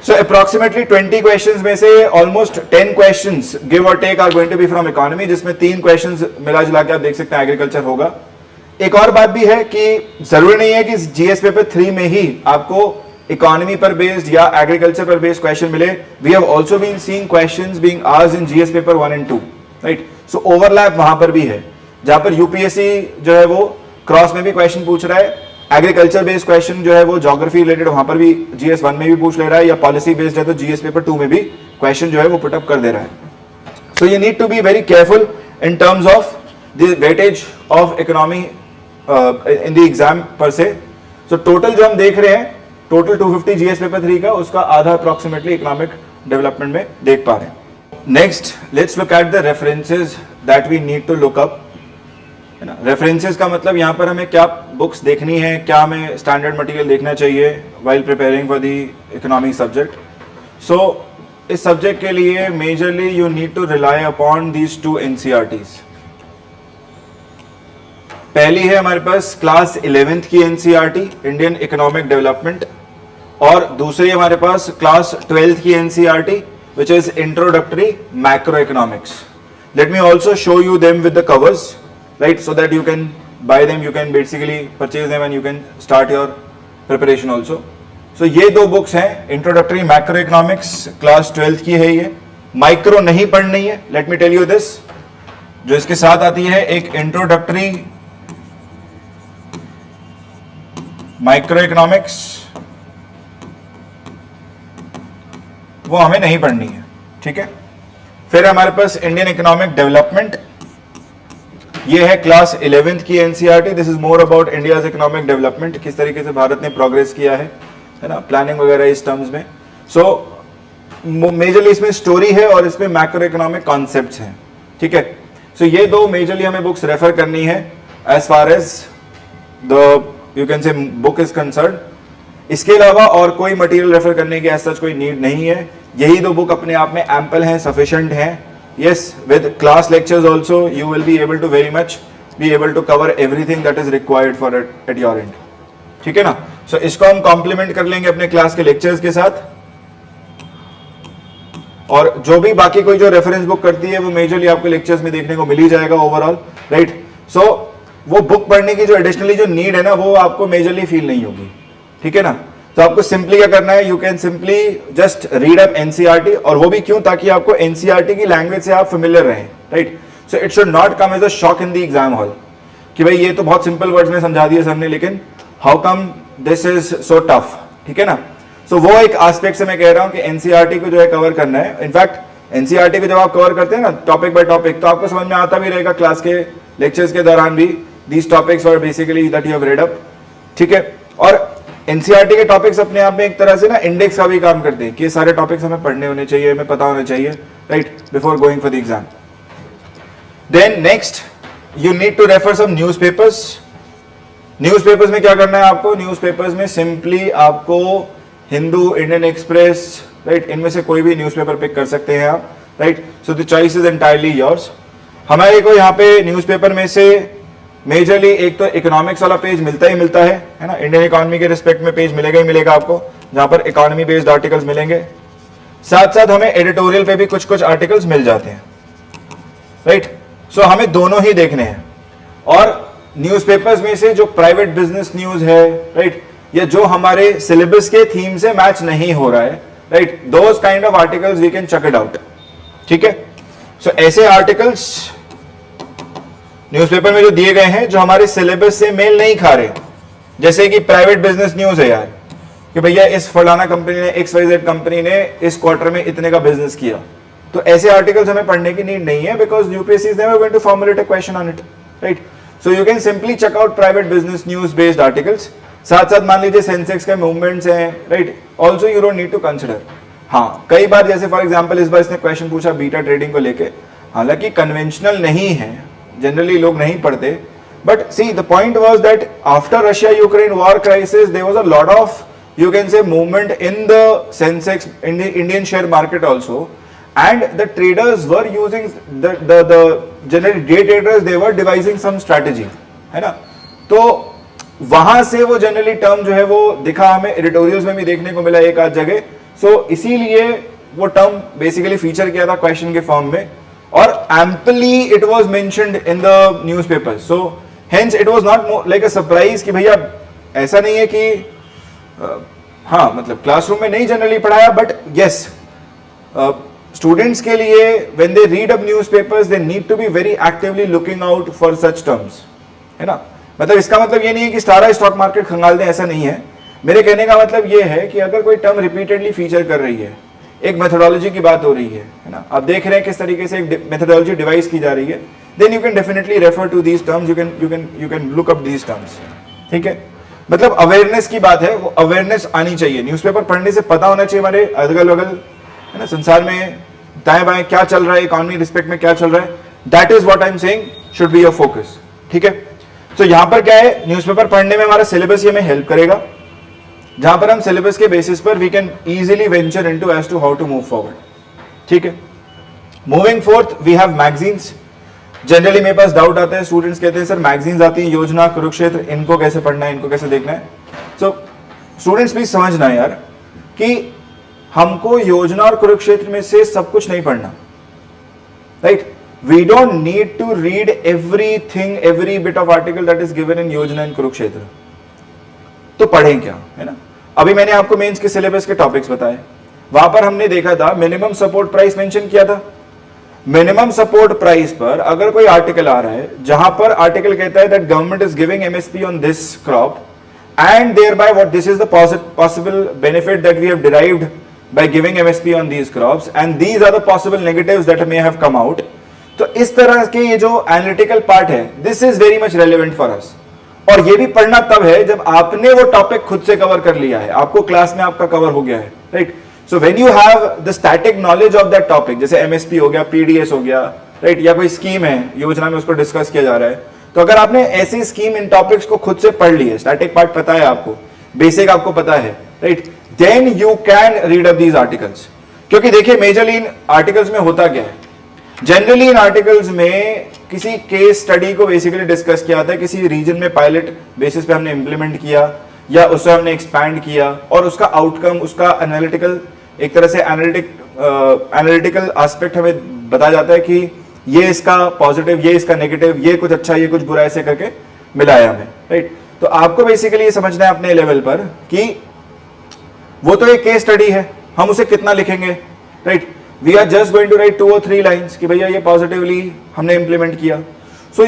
So approximately 20 questions में से almost 10 questions give or take are going to be from economy, जिसमें 3 questions मिला जुला के आप देख सकते हैं एग्रीकल्चर होगा। एक और बात भी है कि जरूरी नहीं है कि जीएस पेपर 3 में ही आपको इकोनॉमी पर बेस्ड या एग्रीकल्चर पर बेस्ड क्वेश्चन मिले। We have also been seeing questions being asked in GS paper 1 and 2, right. So overlap वहां पर भी है, जहां पर यूपीएससी जो है वो क्रॉस में भी क्वेश्चन पूछ रहा है, एग्रीकल्चर बेस्ड क्वेश्चन जो है वो ज्योग्राफी रिलेटेड वहां पर भी जीएस 1 में भी पूछ ले रहा है, या पॉलिसी बेस्ड है तो जीएस पेपर 2 में भी क्वेश्चन जो है वो पुटअप कर दे रहा है। So you need to be very careful in terms of the weightage of economy in the exam per se. So total जो हम देख रहे हैं, टोटल 250 जीएस पेपर 3 का, उसका आधा अप्रोक्सीमेटली इकोनॉमिक डेवलपमेंट में देख पा रहे हैं। Next let's look at the references that we need to look up, है ना। रेफरेंसेस का मतलब यहाँ पर हमें क्या बुक्स देखनी है, क्या हमें स्टैंडर्ड मटेरियल देखना चाहिए while preparing for the economic subject. So इस सब्जेक्ट के लिए majorly you need to rely upon these 2 NCERTs. पहली है हमारे पास क्लास 11th की एनसीईआरटी इंडियन इकोनॉमिक डेवलपमेंट, और दूसरी हमारे पास क्लास 12th की NCERT which is introductory macro economics. Let me also show you them with the covers, right, so that you can buy them, you can basically purchase them and you can start your preparation also. So ये 2 books हैं, introductory macro economics class 12th की है, ये micro नहीं पढ़नी है, let me tell you this. जो इसके साथ आती है एक इंट्रोडक्टरी माइक्रो इकोनॉमिक्स, वो हमें नहीं पढ़नी है, ठीक है। फिर हमारे पास इंडियन इकोनॉमिक डेवलपमेंट, ये है क्लास 11th की NCERT. This is more about India's economic development, किस तरीके से भारत ने प्रोग्रेस किया है ना, प्लानिंग वगैरह इस टर्म्स में। सो मेजरली इसमें स्टोरी है और इसमें मैक्रो इकोनॉमिक कॉन्सेप्ट्स हैं, ठीक है। सो ये 2 मेजरली हमें बुक्स रेफर करनी है as far as the you can say book is concern. इसके अलावा और कोई मटेरियल रेफर करने की ऐसा कोई नीड नहीं है। यही 2 बुक अपने आप में एम्पल हैं, सफिशिएंट हैं। Yes, with class lectures also you will be able to very much be able to cover everything that is required for it at your end, ठीक है ना। So इसको हम कॉम्प्लीमेंट कर लेंगे अपने क्लास के लेक्चर्स के साथ, और जो भी बाकी कोई जो रेफरेंस बुक करती है वो मेजरली आपको लेक्चर्स में देखने को मिल ही जाएगा ओवरऑल। राइट। सो वो बुक पढ़ने की जो एडिशनली जो नीड है ना, वो आपको मेजरली फील नहीं होगी, ठीक है ना। तो आपको सिंपली क्या करना है, you can simply just read up NCERT, और वो भी क्यों, ताकि आपको एनसीईआरटी की लैंग्वेज से आप फेमिलियर रहें, right. So it should not come as a shock in the exam hall कि भाई ये तो बहुत सिंपल वर्ड्स में समझा दिया सर ने, लेकिन how come this is so tough, ठीक है ना। सो वो एक एस्पेक्ट से मैं कह रहा हूं कि एनसीईआरटी को जो है कवर करना है। इनफैक्ट एनसीईआरटी को जब आप कवर करते हैं ना टॉपिक बाय टॉपिक, तो आपको समझ में आता भी रहेगा क्लास के लेक्चर्स के दौरान भी, दीज टॉपिक्स और basically that you have read up, ठीक है। और एनसीईआरटी के टॉपिक्स अपने आप में एक तरह से ना इंडेक्स का भी काम करते हैं कि ये सारे टॉपिक्स हमें पढ़ने होने चाहिए, हमें पता होना चाहिए, right, before going for the exam. Then next you need to refer some newspapers. Newspapers में क्या करना है आपको, न्यूज़पेपर्स में सिंपली आपको हिंदू, इंडियन एक्सप्रेस, राइट, इनमें से कोई भी न्यूज़पेपर पिक कर सकते हैं आप, right. So the choice is entirely yours. हमारे को यहाँ पे न्यूज़पेपर में से मेजरली एक तो इकोनॉमिक्स वाला पेज मिलता ही मिलता है ना, इंडियन इकोनॉमी के रिस्पेक्ट में पेज मिलेगा ही मिलेगा आपको, जहां पर इकोनॉमी बेस्ड आर्टिकल्स मिलेंगे। साथ साथ हमें एडिटोरियल पे भी कुछ कुछ आर्टिकल्स मिल जाते हैं, राइट। सो हमें दोनों ही देखने हैं। और न्यूज़पेपर्स में से जो प्राइवेट बिजनेस न्यूज है, राइट, या जो हमारे सिलेबस के थीम से मैच नहीं हो रहा है, right, those kind of articles we can check it out, ठीक है। सो ऐसे आर्टिकल्स न्यूज़पेपर में जो दिए गए हैं जो हमारे सिलेबस से मेल नहीं खा रहे, जैसे कि प्राइवेट बिजनेस न्यूज है यार कि भैया इस फलाना कंपनी ने, XYZ कंपनी ने इस क्वार्टर में इतने का बिजनेस किया, तो ऐसे आर्टिकल्स हमें पढ़ने की नीड नहीं है, because UPSC is never going to formulate a question on it, right. So you can simply check out private business news based articles. साथ साथ मान लीजिए सेंसेक्स के मूवमेंट्स हैं, right, also you don't need to consider. हाँ, कई बार जैसे for example इस बार इसने क्वेश्चन पूछा बीटा ट्रेडिंग को लेके, हालांकि कन्वेंशनल नहीं है, जनरली लोग नहीं पढ़ते, but see the point was that after Russia Ukraine war crisis there was a lot of, you can say, movement in the Sensex, in the Indian share market also, and the traders were using the generally day traders, they were devising some strategy, है ना। तो वहां से वो generally term जो है वो दिखा, हमें एडिटोरियल्स में भी देखने को मिला एक आध जगह। सो इसीलिए वो टर्म बेसिकली फीचर किया था क्वेश्चन के फॉर्म में, और amply it was mentioned in the newspaper. So hence it was not like a surprise कि भैया ऐसा नहीं है कि हाँ, मतलब क्लासरूम में नहीं जनरली पढ़ाया, बट यस स्टूडेंट्स के लिए when they read up newspapers they need to be very actively looking out for such terms, है ना। मतलब इसका मतलब ये नहीं है कि सारा स्टॉक मार्केट खंगाल दें, ऐसा नहीं है। मेरे कहने का मतलब ये है कि अगर कोई टर्म रिपीटेडली फीचर कर रही है, एक मेथोडोलॉजी की बात हो रही है ना, आप देख रहे हैं किस तरीके से एक मेथोडोलॉजी डिवाइस की जा रही है, then you can definitely refer to these terms, you can look up these terms, ठीक है। मतलब अवेयरनेस की बात है, वो अवेयरनेस आनी चाहिए। न्यूज़पेपर पढ़ने से पता होना चाहिए हमारे अगल बगल, है ना, संसार में दाएं बाएं क्या चल रहा है, इकोनॉमी रिस्पेक्ट में क्या चल रहा है, that is what I am saying should be your focus, ठीक है। तो यहां पर क्या है, न्यूज़पेपर पढ़ने में हमारा सिलेबस ही हमें हेल्प करेगा, जहां पर हम सिलेबस के बेसिस पर we can easily venture into as to how to move forward, ठीक है। Moving forth we have magazines. Generally मेरे पास डाउट आता है, स्टूडेंट्स कहते हैं सर मैगजीन्स आती हैं, योजना, कुरुक्षेत्र, इनको कैसे पढ़ना है, इनको कैसे देखना है। सो स्टूडेंट्स प्लीज समझना है यार कि हमको योजना और कुरुक्षेत्र में से सब कुछ नहीं पढ़ना, right. We don't need to read everything, every bit of article that is given in Yojana and Kurukshetra. तो पढ़ें क्या, है ना। अभी मैंने आपको मेंस के सिलेबस के टॉपिक्स बताए, वहां पर हमने देखा था मिनिमम सपोर्ट प्राइस मेंशन किया था। मिनिमम सपोर्ट प्राइस पर अगर कोई आर्टिकल आ रहा है जहां पर आर्टिकल कहता है that government is giving MSP on this crop and thereby what this is the possible benefit that we have derived by giving MSP on these crops and these are the possible negatives that may have come out, तो इस तरह के ये जो analytical part है this is very much relevant for us. और ये भी पढ़ना तब है जब आपने वो टॉपिक खुद से कवर कर लिया है, आपको क्लास में आपका कवर हो गया है, right. So when you have the static knowledge of that topic, जैसे MSP हो गया, PDS हो गया, राइट, या कोई स्कीम है योजना में उसको डिस्कस किया जा रहा है, तो अगर आपने ऐसी स्कीम इन टॉपिक्स को खुद से पढ़ ली है, स्टैटिक पार्ट पता है आपको, बेसिक आपको पता है, right, then you can read up these articles. क्योंकि देखिए मेजरली इन आर्टिकल्स में होता क्या है, जनरली इन आर्टिकल्स में किसी केस स्टडी को बेसिकली डिस्कस किया था, किसी रीजन में पायलट बेसिस पे हमने इंप्लीमेंट किया या उससे हमने एक्सपैंड किया, और उसका आउटकम, उसका एनालिटिकल, एक तरह से एनालिटिकल एस्पेक्ट हमें बताया जाता है कि ये इसका पॉजिटिव, ये इसका नेगेटिव, ये कुछ अच्छा, ये कुछ बुरा, ऐसे करके मिलाया हमें, राइट। तो आपको बेसिकली ये समझना है अपने लेवल पर कि वो तो एक केस स्टडी है, हम उसे कितना लिखेंगे, right. We are just going to write 2 or 3 lines कि भैया ये पॉजिटिवली हमने इंप्लीमेंट किया. So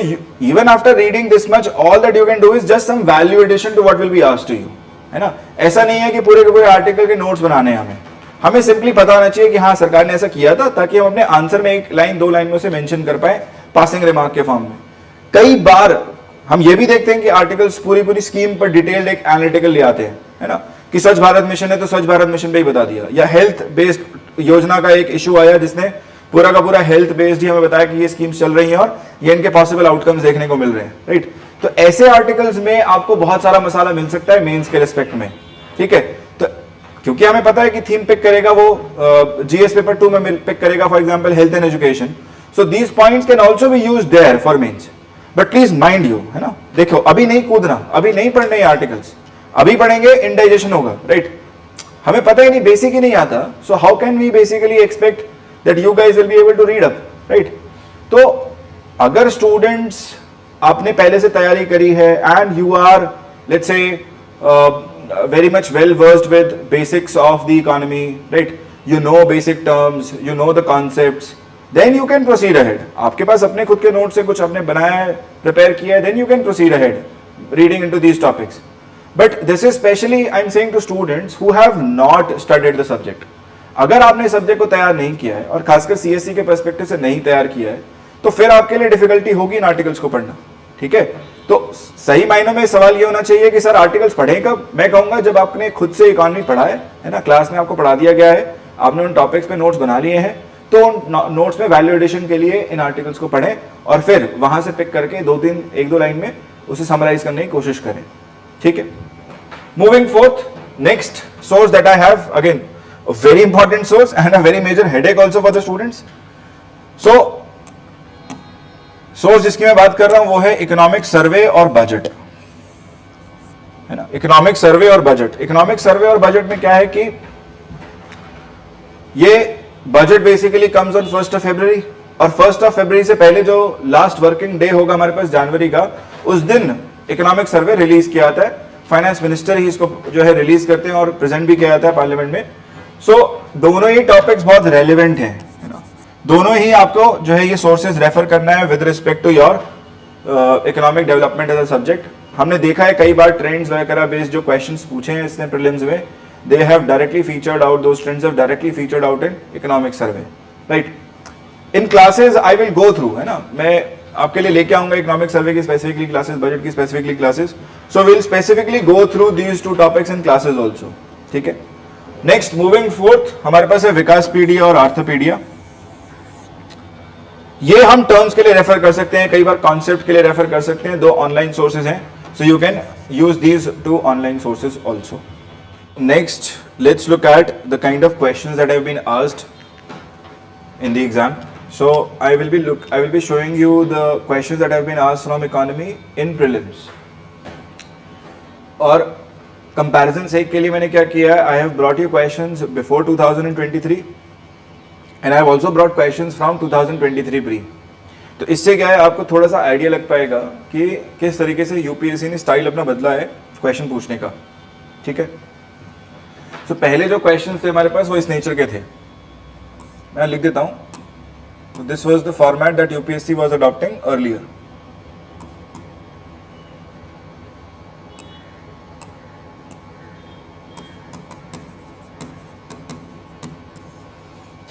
even after reading this much, all that you can do is just some value addition to what will be asked to you, है ना. ऐसा नहीं है कि पूरे के पूरे आर्टिकल के नोट्स बनाने हैं हमें सिंपली पता होना चाहिए कि हाँ सरकार ने ऐसा किया था, ताकि हम अपने आंसर में 1 लाइन 2 लाइन में उसे मेंशन कर पाए पासिंग रिमार्क के फॉर्म में. कई बार हम ये भी देखते हैं कि आर्टिकल्स पूरी स्कीम पर डिटेल्ड एक एनालिटिकल ले आते हैं, है ना, कि स्वच्छ भारत मिशन है तो स्वच्छ भारत मिशन पे ही बता दिया, या हेल्थ बेस्ड योजना का एक इशू आया जिसने पूरा का पूरा हेल्थ बेस्ड ही हमें बताया कि ये स्कीम्स चल रही हैं और ये इनके पॉसिबल आउटकम्स देखने को मिल रहे हैं, राइट. तो ऐसे आर्टिकल्स में आपको बहुत सारा मसाला मिल सकता है मेंस के रिस्पेक्ट में, ठीक है. तो क्योंकि हमें पता है कि थीम पिक करेगा वो जीएस पेपर 2 में पिक करेगा, for example health and education. So these points can also be used there for mains, but please mind you, है ना. देखो अभी नहीं कूदना, अभी नहीं पढ़ने ये आर्टिकल्स, अभी पढ़ेंगे इंडाइजेशन होगा, राइट. हमें पता ही नहीं, बेसिक ही नहीं आता. So how can we basically expect that you guys will be able to read up, right. तो अगर स्टूडेंट्स आपने पहले से तैयारी करी है and you are let's say very much well versed with basics of the economy, right, you know basic terms, you know the concepts, then you can proceed ahead. आपके पास अपने खुद के नोट से कुछ आपने बनाया है, प्रिपेयर किया है, then you can proceed ahead reading into these topics. But this is specially I am saying to students who have not studied the subject. अगर आपने सब्जेक्ट को तैयार नहीं किया है और खासकर सीएससी के पर्सपेक्टिव से नहीं तैयार किया है, तो फिर आपके लिए डिफिकल्टी होगी इन आर्टिकल्स को पढ़ना, ठीक है. तो सही मायनों में सवाल ये होना चाहिए कि सर आर्टिकल्स पढ़े कब. मैं कहूंगा जब आपने खुद से इकोनॉमी पढ़ा है ना, क्लास में आपको पढ़ा दिया गया है, आपने उन टॉपिक्स पे नोट्स बना लिए हैं, तो नोट्स में वैल्यू एडिशन के लिए इन आर्टिकल्स को पढ़ें और फिर वहां से पिक करके 1-2 लाइन में उसे समराइज करने की कोशिश करें, ठीक है. Moving forth, next source that I have, again a very important source and a very major headache also for the students. So source जिसकी मैं बात कर रहा हूं वो है इकोनॉमिक सर्वे और बजट, है ना. इकोनॉमिक सर्वे और बजट. इकोनॉमिक सर्वे और बजट में क्या है कि ये budget basically comes on 1st of February, और 1st of February से पहले जो लास्ट वर्किंग डे होगा हमारे पास जनवरी का, उस दिन इकोनॉमिक सर्वे रिलीज किया जाता है. फाइनेंस मिनिस्टर ही इसको जो है रिलीज करते हैं और प्रेजेंट भी किया जाता है पार्लियामेंट में. सो दोनों ही टॉपिक्स बहुत रेलिवेंट हैं, है ना. दोनों ही आपको जो है ये सोर्सेज रेफर करना है with respect to your economic development as a subject. हमने देखा है कई बार ट्रेंड्स वगैरह बेस्ड जो क्वेश्चंस पूछे हैं इसने प्रीलिम्स में, they have directly featured out, those trends have directly featured out in economic survey, right. in classes I will go through, है ना, मैं आपके लिए लेके आऊंगा इकोनॉमिक सर्वे की स्पेसिफिकली क्लासेस, बजट की specifically classes. So will specifically go through these 2 topics in classes also, ठीक है. नेक्स्ट, मूविंग फोर्थ, हमारे पास है विकासपीडिया और आर्थोपीडिया. ये हम टर्म्स के लिए रेफर कर सकते हैं, कई बार कॉन्सेप्ट के लिए रेफर कर सकते हैं. 2 ऑनलाइन सोर्सेज हैं, सो you can use these 2 online sources also. Next, let's look at the kind of questions that have been asked in the exam. So I will be showing you the questions that have been asked from economy in prelims. और comparison sake के लिए मैंने क्या किया है, I have brought you questions before 2023 and I have also brought questions from 2023 pre. तो इससे क्या है, आपको थोड़ा सा आइडिया लग पाएगा कि किस तरीके से यूपीएससी ने स्टाइल अपना बदला है क्वेश्चन पूछने का, ठीक है. तो पहले जो क्वेश्चंस थे हमारे पास वो इस नेचर के थे, मैं लिख देता हूं. This was the format that UPSC was adopting earlier.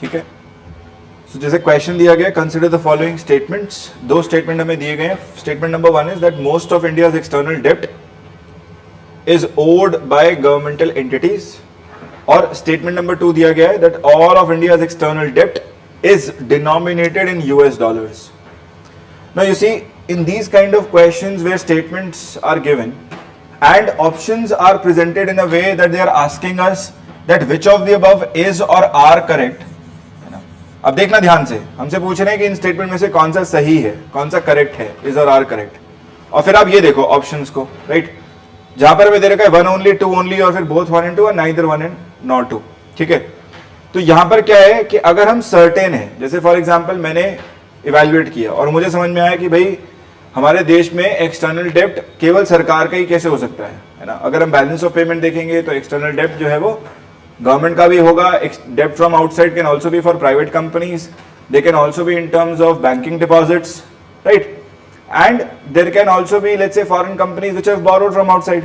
ठीक है. सो जैसे क्वेश्चन दिया गया, consider the following statements. 2 statement हमें दिए गए हैं. Statement number 1 is that most of India's external डेब्ट is owed by governmental entities. और स्टेटमेंट नंबर 2 दिया गया है that all of India's external डेब्ट is denominated in US dollars. Now you see, in these kind of questions where statements are given and options are presented in a way that they are asking us that which of the above is और are correct. अब देखना ध्यान से, हमसे पूछ रहे हैं कि इन स्टेटमेंट में से कौन सा सही है, कौन सा करेक्ट है, इज और आर करेक्ट. और फिर आप ये देखो ऑप्शंस को, राइट, जहां पर हमें दे रखा है 1 only, 2 only और फिर both 1 and 2 और neither 1 and not 2, ठीक है. तो यहां पर क्या है कि अगर हम सर्टेन है, जैसे फॉर एग्जांपल मैंने इवैल्यूएट किया और मुझे समझ में आया कि भाई हमारे देश में एक्सटर्नल डेब्ट केवल सरकार का ही कैसे हो सकता है ना। अगर हम बैलेंस ऑफ पेमेंट देखेंगे तो एक्सटर्नल डेब्ट जो है वो गवर्नमेंट का भी होगा, डेब्ट from outside can also be for private companies, they can also be in terms of banking deposits, right, and there can also be let's say foreign companies which have borrowed from outside,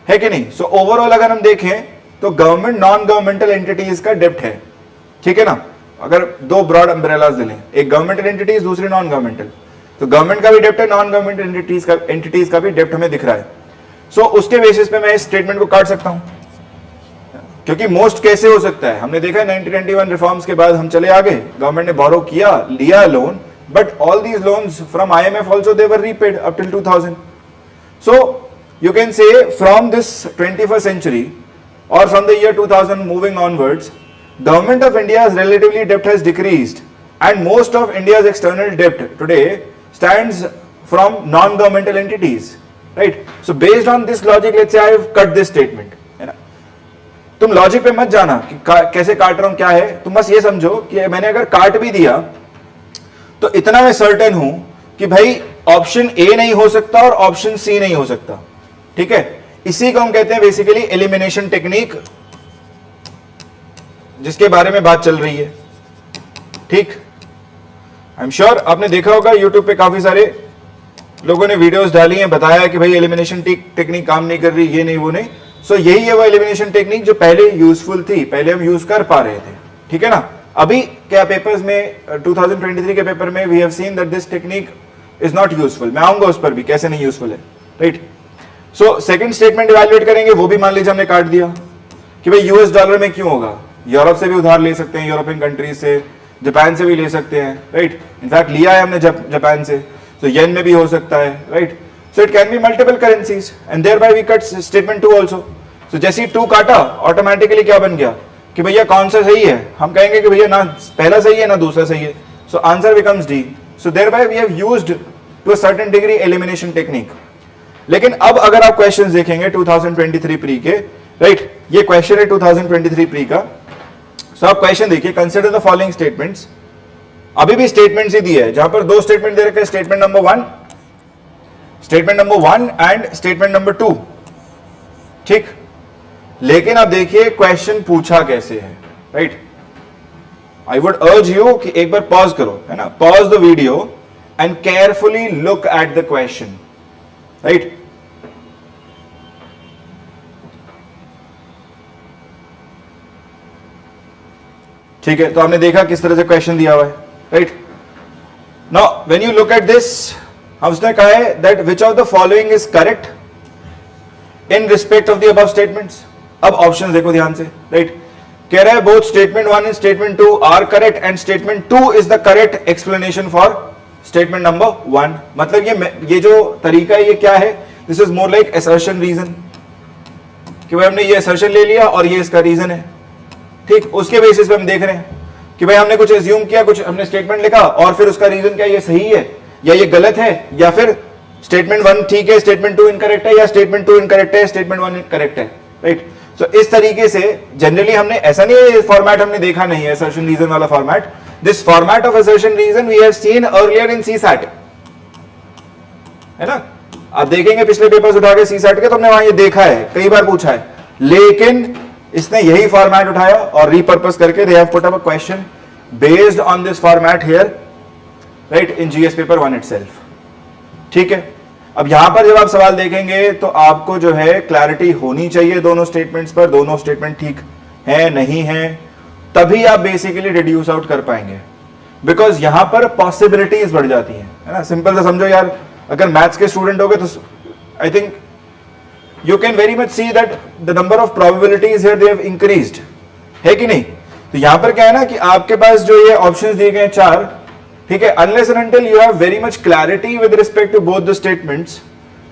है कि नहीं। So overall अगर हम देखें तो government non governmental entities का डेब्ट है, ठीक है ना। अगर दो ब्रॉड अम्ब्रेलाज ले लें, एक गवर्नमेंटल एंटिटीज दूसरी नॉन गवर्नमेंटल, तो गवर्नमेंट का भी डेब्ट है, नॉन गवर्नमेंटल एंटिटीज का भी डेब्ट हमें दिख रहा है। सो उसके बेसिस पे मैं इस स्टेटमेंट को काट सकता हूं, क्योंकि मोस्ट कैसे हो सकता है, हमने देखा 1991 रिफॉर्म्स के बाद हम चले आगे, गवर्नमेंट ने बोरो किया, लिया loan, but all these loans from IMF also they were repaid up till 2000। So you can say from this 21st century or from the year 2000 moving onwards, government of India's relatively debt has decreased and most of India's external debt today stands from non-governmental entities, right? So based on this logic, let's say I have cut this statement, है ना। तुम logic पे मत जाना कि कैसे काट रहा हूं क्या है, तुम बस ये समझो कि मैंने अगर काट भी दिया तो इतना मैं सर्टेन हूं कि भाई ऑप्शन ए नहीं हो सकता और ऑप्शन सी नहीं हो सकता, ठीक है। इसी को हम कहते हैं बेसिकली एलिमिनेशन टेक्निक, जिसके बारे में बात चल रही है, ठीक। आई एम श्योर आपने देखा होगा यूट्यूब पे काफी सारे लोगों ने वीडियोस डाली हैं, बताया कि भाई एलिमिनेशन टेक्निक काम नहीं कर रही, ये नहीं वो नहीं। सो यही है वो एलिमिनेशन टेक्निक जो पहले यूजफुल थी, पहले हम यूज कर पा रहे थे, ठीक है ना। अभी क्या पेपर्स में 2023 के पेपर में we have seen that this technique is not useful. मैं आऊंगा उस पर भी कैसे नहीं यूजफुल है, right. So second statement evaluate करेंगे, वो भी मान लीजिए हमने काट दिया कि भाई यूएस डॉलर में क्यों होगा, यूरोप से भी उधार ले सकते हैं, यूरोपियन कंट्रीज से, जापान से भी ले सकते हैं, राइट। इनफैक्ट लिया है हमने जापान से, तो येन में भी हो सकता है, right. So it can be multiple currencies and thereby we cut statement 2 also. So जैसे ही 2 काटा ऑटोमेटिकली क्या बन गया कि भैया कौन सा सही है, हम कहेंगे कि भैया ना पहला सही है ना दूसरा सही है। So answer becomes D. So thereby we have used to a certain degree elimination technique. लेकिन अब अगर आप क्वेश्चंस देखेंगे 2023 प्री के, राइट, ये क्वेश्चन है 2023 प्री का। सो आप क्वेश्चन देखिए, कंसीडर द फॉलोइंग स्टेटमेंट्स। अभी भी स्टेटमेंट्स ही दिए है, जहां पर 2 स्टेटमेंट दे रखे हैं, statement number 1 and statement number 2, ठीक। लेकिन अब देखिए क्वेश्चन पूछा कैसे है, right. I would urge you कि एक बार पॉज करो, है ना, pause the video and carefully look at the question, right. ठीक है, तो आपने देखा किस तरह से क्वेश्चन दिया हुआ है, right. Now when you look at this, हमने कहा है that which of the following is correct in respect of the above statements. अब ऑप्शंस देखो ध्यान से, राइट। कह रहा है both statement 1 and statement 2 are correct and statement 2 is the correct explanation for statement number 1। मतलब ये जो तरीका है ये क्या है, this is more like assertion reason, कि भाई हमने ये असर्शन ले लिया और ये इसका रीजन है, ठीक। उसके बेसिस पे हम देख रहे हैं कि भाई हमने कुछ एज्यूम किया, कुछ हमने स्टेटमेंट लिखा और फिर उसका रीजन क्या, ये सही है या ये गलत है, या फिर स्टेटमेंट 1 ठीक है, स्टेटमेंट 2 इनकरेक्ट है, या स्टेटमेंट 2 इनकरेक्ट है, स्टेटमेंट 1 करेक्ट है, राइट। सो इस तरीके से जनरली हमने, ऐसा नहीं है फॉर्मेट हमने देखा नहीं है असर्शन रीजन वाला format. This format of assertion reason we have seen earlier in CSAT, है ना। आप देखेंगे पिछले पेपर्स उठा के CSAT के, तो हमने वहां ये देखा है, कई बार पूछा है, लेकिन इसने यही फॉर्मेट उठाया और रीपर्पस करके they have put up a question based on this format here, right, in GS paper 1 itself, ठीक है। अब यहां पर जब आप सवाल देखेंगे तो आपको जो है क्लैरिटी होनी चाहिए दोनों स्टेटमेंट्स पर, दोनों स्टेटमेंट ठीक है नहीं है, तभी आप बेसिकली रिड्यूस आउट कर पाएंगे, बिकॉज यहां पर पॉसिबिलिटीज बढ़ जाती हैं, है ना। सिंपल सा समझो यार, अगर मैथ्स के स्टूडेंट हो गए तो I think you can very much see that the number of probabilities here they have increased, है कि नहीं। तो यहां पर क्या है ना कि आपके पास जो ये ऑप्शंस दिए गए 4, ठीक है, unless and until you have very much clarity with respect to both the statements,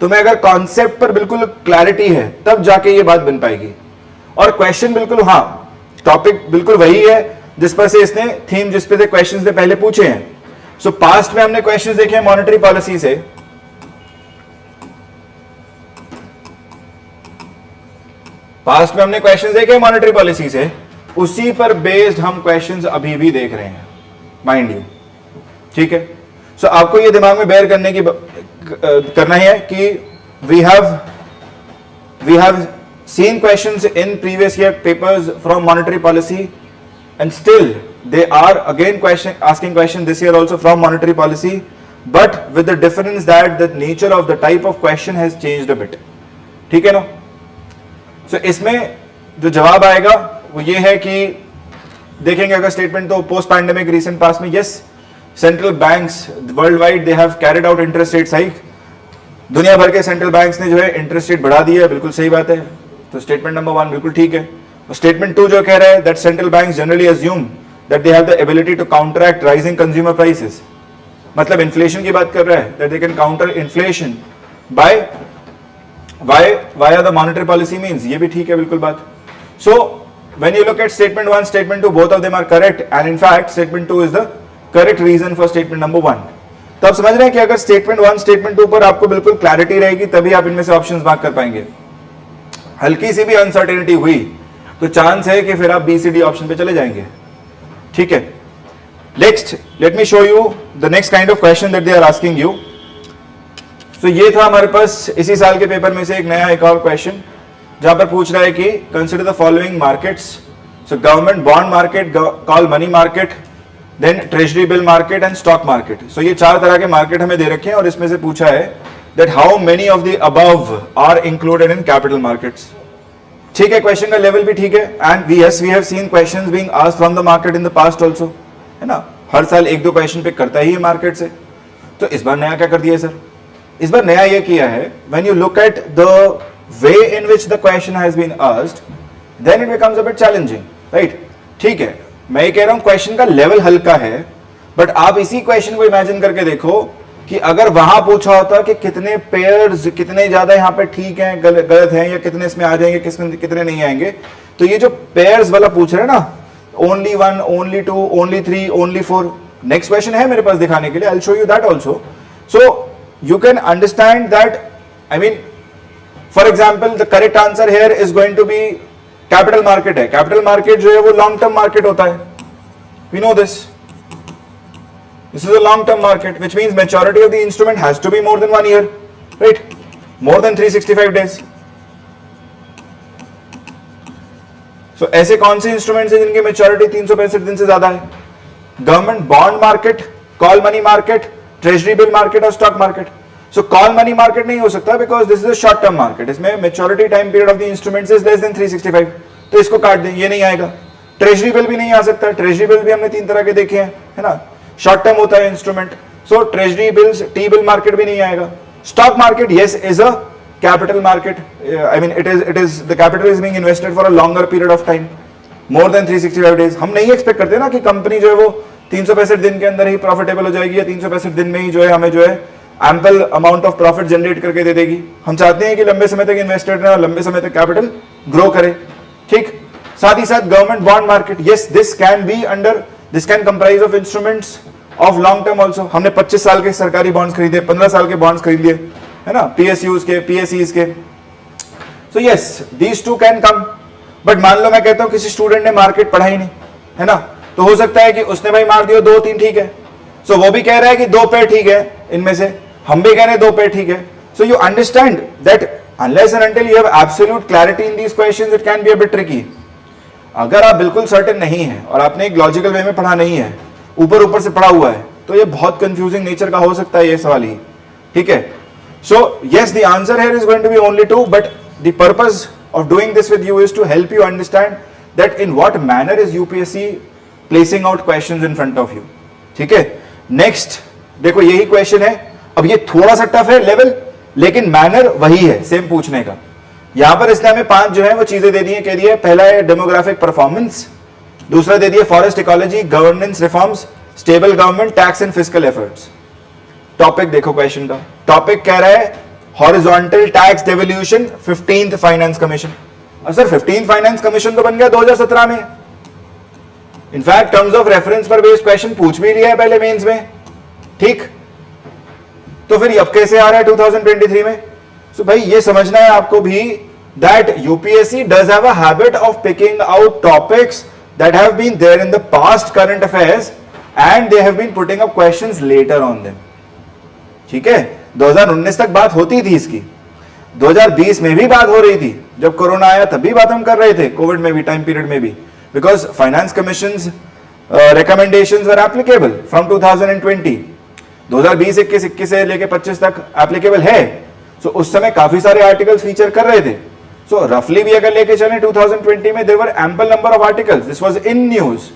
तुम्हें अगर कॉन्सेप्ट पर बिल्कुल क्लैरिटी है तब जाके ये बात बन पाएगी। और क्वेश्चन बिल्कुल, हाँ, टॉपिक बिल्कुल वही है जिस पर से इसने थीम, जिस पे से क्वेश्चंस ने पहले पूछे हैं। सो पास्ट में हमने क्वेश्चंस देखे हैं मॉनेटरी पॉलिसी से, पास्ट में हमने क्वेश्चंस देखे हैं मॉनेटरी पॉलिसी से, उसी पर बेस्ड हम क्वेश्चंस अभी भी देख रहे हैं, माइंड यू, ठीक है। सो आपको ये दिमाग में बेयर करने की करना है कि we have seen questions in previous year papers from monetary policy, and still they are again asking question this year also from monetary policy, but with the difference that the nature of the type of question has changed a bit. ठीक है ना? So इसमें जो जवाब आएगा वो ये है कि देखेंगे अगर स्टेटमेंट तो पोस्ट पैंडेमिक रिसेंट पास में yes central banks world wide they have carried out interest rate hike, दुनिया भर के सेंट्रल बैंक्स ने जो है इंटरेस्ट रेट बढ़ा दी है, बिल्कुल सही बात है। तो स्टेटमेंट नंबर 1 बिल्कुल ठीक है। और स्टेटमेंट 2 जो कह रहा है that central banks generally assume that they have the ability to counteract rising consumer prices, मतलब इन्फ्लेशन की बात कर रहा है, that they can counter inflation by via the monetary policy means, ये भी ठीक है बिल्कुल बात। So when you look at statement 1 statement 2 both of them are correct, and in fact statement 2 is the correct reason for statement number 1। तो आप समझ रहे हैं कि अगर स्टेटमेंट 1 स्टेटमेंट 2 पर आपको बिल्कुल क्लैरिटी रहेगी तभी आप इनमें से ऑप्शंस मार्क कर पाएंगे। हल्की सी भी अनसर्टेनिटी हुई तो चांस है कि फिर आप बी सी डी ऑप्शन पे चले जाएंगे। ठीक है, next let me show you the next kind of question that they are asking you. तो ये था हमारे पास इसी साल के पेपर में से एक नया एक और क्वेश्चन जहां पर पूछ रहा है कि consider the following markets, so government bond market, call money market, then treasury bill market and stock market. So ये 4 तरह के मार्केट हमें दे रखे हैं और इसमें से पूछा है that how many of the above are included in capital markets। ठीक है, क्वेश्चन का लेवल भी ठीक है, and we have seen questions being asked from the market in the past also, है ना, हर साल 1-2 क्वेश्चन पिक करता ही है मार्केट से। तो इस बार नया क्या कर दिया सर? इस बार नया ये किया है when you look at the way in which the question has been asked, then it becomes a bit challenging, right? ठीक है, मैं ये कह रहा हूं क्वेश्चन का लेवल हल्का है, बट आप इसी क्वेश्चन को इमेजिन करके देखो कि अगर वहां पूछा होता कि कितने पेयर्स कितने ज्यादा यहाँ पे ठीक हैं, गलत हैं, या कितने इसमें आ जाएंगे, कितने नहीं आएंगे, तो ये जो पेयर्स वाला पूछ रहे हैं ना, only 1, only 2, only 3, only 4, next question है मेरे पास दिखाने के लिए, I will show you that also, so you can understand that, I mean for example the correct answer here is going to be capital market है। Capital market जो है वो लॉन्ग टर्म मार्केट होता है, we know this. This is a long-term market, which means maturity of the instrument has to be more than 1 year, right? More than 365 days. So ऐसे कौन से instruments हैं जिनकी मेच्योरिटी 365 दिन से ज्यादा है? Government bond market, call money market, treasury bill market और stock market. So call money market नहीं हो सकता because this is a short term market, इसमें maturity time period of the instruments is less than 365, तो इसको काट दें, ये नहीं आएगा। ट्रेजरी बिल भी नहीं आ सकता, ट्रेजरी बिल भी हमने 3 तरह के देखे हैं, है ना, शॉर्ट टर्म होता है इंस्ट्रूमेंट, सो treasury bills, T bill market भी नहीं आएगा। Stock market yes is a capital market, I mean it is the capital is being invested for a longer period of time, more than 365 days. हम नहीं expect करते ना कि company जो है वो 365 दिन के अंदर ही प्रॉफिटेबल हो जाएगी, या 365 दिन में ही जो है हमें जो है ample amount of profit generate करके दे देगी। हम चाहते हैं कि लंबे समय तक इन्वेस्टेड रहे और लंबे समय तक कैपिटल ग्रो करे। ठीक, साथ ही साथ government bond market, yes this can be under, this can comprise of instruments of long term also. हमने 25 साल के सरकारी बॉन्ड्स खरीदे, 15 साल के बॉन्ड्स खरीद लिए, है ना, पीएसयूज के, पीएसईज के। So yes these two can come, but मान लो मैं कहता हूं किसी स्टूडेंट ने मार्केट पढ़ा ही नहीं, है ना, तो हो सकता है कि उसने भाई मार दिया 2-3 ठीक है, सो वो भी कह रहा है कि 2 पेयर ठीक है इनमें से, हम भी कह रहे हैं 2 पेयर ठीक है। So you understand that unless and until you have absolute clarity in these questions it can be a bit tricky. अगर आप बिल्कुल सर्टेन नहीं है और आपने एक लॉजिकल वे में पढ़ा नहीं है, ऊपर ऊपर से पढ़ा हुआ है, तो ये बहुत कंफ्यूजिंग नेचर का हो सकता है ये सवाल ही। ठीक है, so yes the answer here is going to be only 2, but the purpose of doing this with you is to help you understand that in what manner is UPSC placing out questions in front of you. ठीक है, next देखो यही question है, अब ये थोड़ा सा tough है लेवल, लेकिन मैनर वही है सेम पूछने का। यहां पर इसने हमें 5 जो है वो चीजें दे दी है, कह दिया पहला है डेमोग्राफिक परफॉर्मेंस, दूसरा दे दिया forest ecology, governance reforms, stable government, tax and fiscal efforts. Topic देखो क्वेश्चन का, टॉपिक कह रहा है horizontal tax devolution 15th finance commission. और सर 15th फाइनेंस कमीशन तो बन गया 2017 में, इनफैक्ट टर्म्स ऑफ रेफरेंस पर बेस्ड क्वेश्चन पूछ भी लिया है पहले मेंस में। ठीक, तो फिर अब कैसे आ रहा है 2023 में? सो भाई ये समझना है आपको भी that UPSC does have a habit of picking out topics that have been there in the past current affairs and they have been putting up questions later on them. ठीक है, 2019 तक बात होती थी इसकी, 2020 में भी बात हो रही थी, जब कोरोना आया तब भी बात हम कर रहे थे, कोविड में भी, टाइम पीरियड में भी, because finance commissions recommendations were applicable from 2020, 2020-21 से लेके 25 तक एप्लीकेबल है. सो उस समय काफी सारे आर्टिकल्स फीचर कर रहे थे. सो रफली भी अगर लेके चले 2020 में there were ample number of articles, this was in news,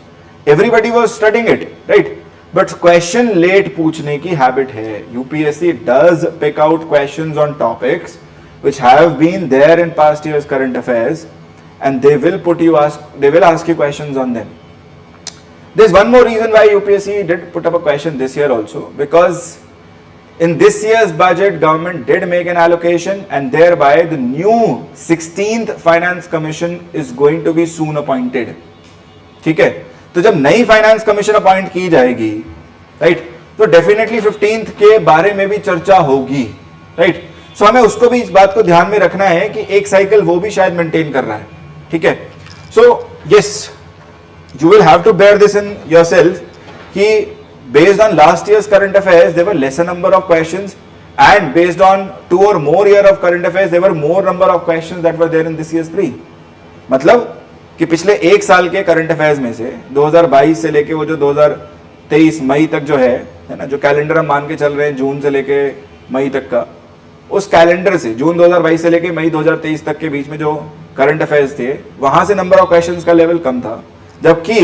everybody was studying it, right? But question late पूछने की हैबिट है. UPSC does pick out questions on topics which have been there in past years current affairs, and they will ask you questions on them. There's one more reason why UPSC did put up a question this year also, because in this year's budget government did make an allocation, and thereby the new 16th finance commission is going to be soon appointed. ठीक है, तो जब नई finance commission appoint की जाएगी, right, तो definitely 15th के बारे में भी चर्चा होगी, राइट. सो हमें उसको भी इस बात को ध्यान में रखना है कि एक साइकिल वो भी शायद मेंटेन कर रहा है. ठीक है, so yes, you will have to bear this in yourself कि based on last year's current affairs there were lesser number of questions, and based on 2 or more year of current affairs there were more number of questions that were there in this year's 3. मतलब कि पिछले एक साल के current affairs में से 2022 से लेके वो जो 2023 मई तक जो है ना, जो कैलेंडर हम मान के चल रहे हैं जून से लेके मई तक का, उस कैलेंडर से जून 2022 से लेके मई 2023 तक के बीच में जो करंट अफेयर्स थे, वहां से नंबर ऑफ क्वेश्चंस का लेवल कम था. जबकि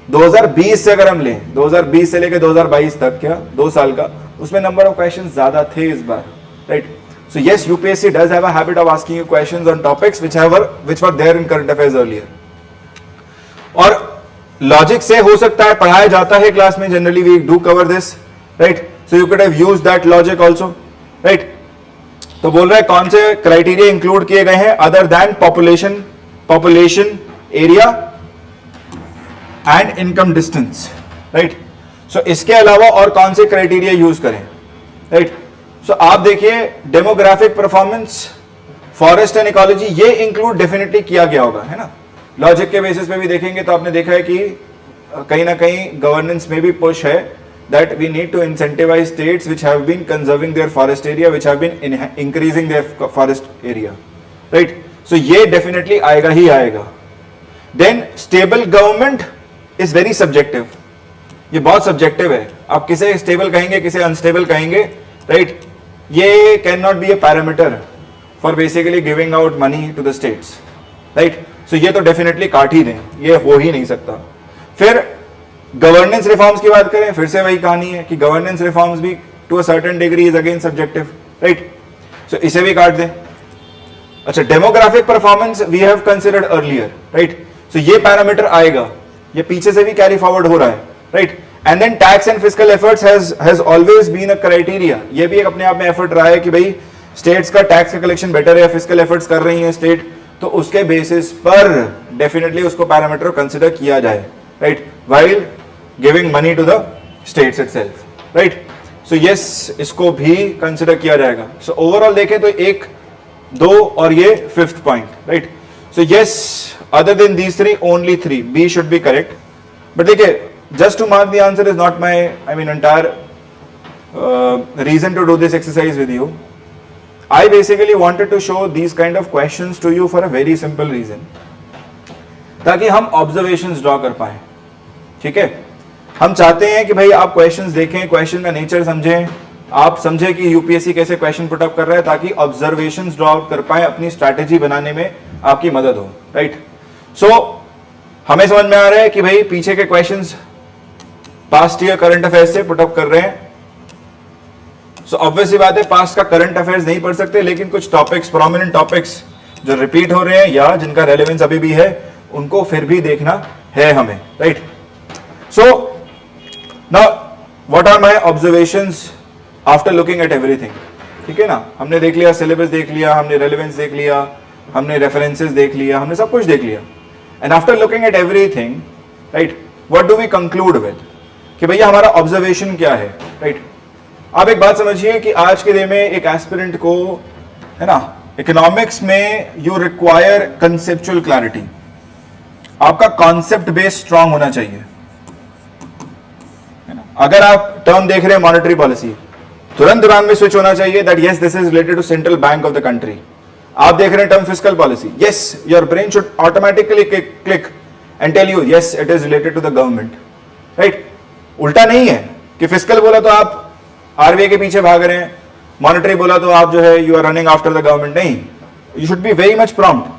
2020 से अगर हम लें, 2020 से लेकर 2022 तक, क्या 2 साल का, उसमें नंबर ऑफ क्वेश्चंस ज्यादा थे इस बार, right. So yes, UPSC does have a habit of asking you questions on topics which were there in current affairs earlier. और लॉजिक से हो सकता है पढ़ाया जाता है क्लास में, generally we do cover this, right. So you could have used that logic also, right. तो बोल रहा है कौन से क्राइटेरिया इंक्लूड किए गए हैं other than population area and income distance, right. So इसके अलावा और कौन से क्राइटेरिया यूज करें, राइट. सो आप देखिए, demographic performance, forest and ecology, ये इंक्लूड डेफिनेटली किया गया होगा, है ना. लॉजिक के बेसिस पे भी देखेंगे तो आपने देखा है कि कहीं ना कहीं गवर्नेंस में भी पुश है that we need to incentivize states which have been conserving their forest area, which have been increasing their forest area, right. So ये डेफिनेटली आएगा ही आएगा. Then stable government is very subjective, ये बहुत subjective है. आप किसे स्टेबल कहेंगे, किसे अनस्टेबल कहेंगे, राइट. ये can not be a parameter for basically giving out money to the states, right. So ये तो डेफिनेटली काट ही दें, ये हो ही नहीं सकता. फिर गवर्नेंस रिफॉर्म्स की बात करें, फिर से वही कहानी है कि गवर्नेंस रिफॉर्म्स भी to a certain degree is again subjective, right. So इसे भी काट दें. अच्छा, demographic performance we have considered earlier, right. So ये पैरामीटर आएगा, ये पीछे से भी कैरी फॉरवर्ड हो रहा है, right. And then tax and fiscal efforts has always been a criteria. ये भी एक अपने आप में एफर्ट रहा है कि भाई स्टेट्स का टैक्स का कलेक्शन बेटर है, फिस्कल एफर्ट्स कर रही है स्टेट, तो उसके बेसिस पर डेफिनेटली उसको पैरामीटर कंसिडर किया जाए, right, while giving money to the states itself, right. So yes, इसको भी कंसिडर किया जाएगा. सो ओवरऑल देखें तो 1, 2 और ये 5th point, right. So yes, other than these 3, only 3, B should be correct. But देखिए, just to mark the answer is not my, entire reason to do this exercise with you. I basically wanted to show these kind of questions to you for a very simple reason, ताकि हम observations draw कर पाए. ठीक है, हम चाहते हैं कि भाई आप questions देखें, question का nature समझें, आप समझें कि यूपीएससी कैसे क्वेश्चन पुट अप कर रहा है, ताकि ऑब्जर्वेशंस ड्रॉ कर पाए, अपनी स्ट्रैटेजी बनाने में आपकी मदद हो, राइट. सो हमें समझ में आ रहा है कि भाई पीछे के questions past year current affairs से पुट अप कर रहे हैं. सो ऑब्वियसली बात है, पास्ट का करंट अफेयर्स नहीं पढ़ सकते, लेकिन कुछ टॉपिक्स, प्रोमिनेंट टॉपिक्स जो रिपीट हो रहे हैं या जिनका रेलेवेंस अभी भी है, उनको फिर भी देखना है हमें, right. So now what are my observations after looking at everything. ठीक है ना, हमने देख लिया, सिलेबस देख लिया, हमने रेलेवेंस देख लिया, हमने रेफरेंसेस देख लिया, हमने सब कुछ देख लिया. And after looking at everything, right, what do we conclude with, कि भैया हमारा ऑब्जर्वेशन क्या है, राइट. आप एक बात समझिए कि आज के दिन में एक एस्पिरेंट को, है ना, इकोनॉमिक्स में यू रिक्वायर कंसेप्चुअल क्लैरिटी. आपका कॉन्सेप्ट बेस स्ट्रांग होना चाहिए, है ना. अगर आप टर्म देख रहे हैं मॉनेटरी पॉलिसी, तुरंत दिमाग में स्विच होना चाहिए that yes this is related to central bank of the country. आप देख रहे हैं term fiscal policy, yes your brain should automatically click and tell you yes it is related to the government, right. उल्टा नहीं है कि fiscal बोला तो आप आरबीआई के पीछे भाग रहे हैं, मॉनेटरी बोला तो आप जो है you are running after the government. नहीं, you should be very much prompt.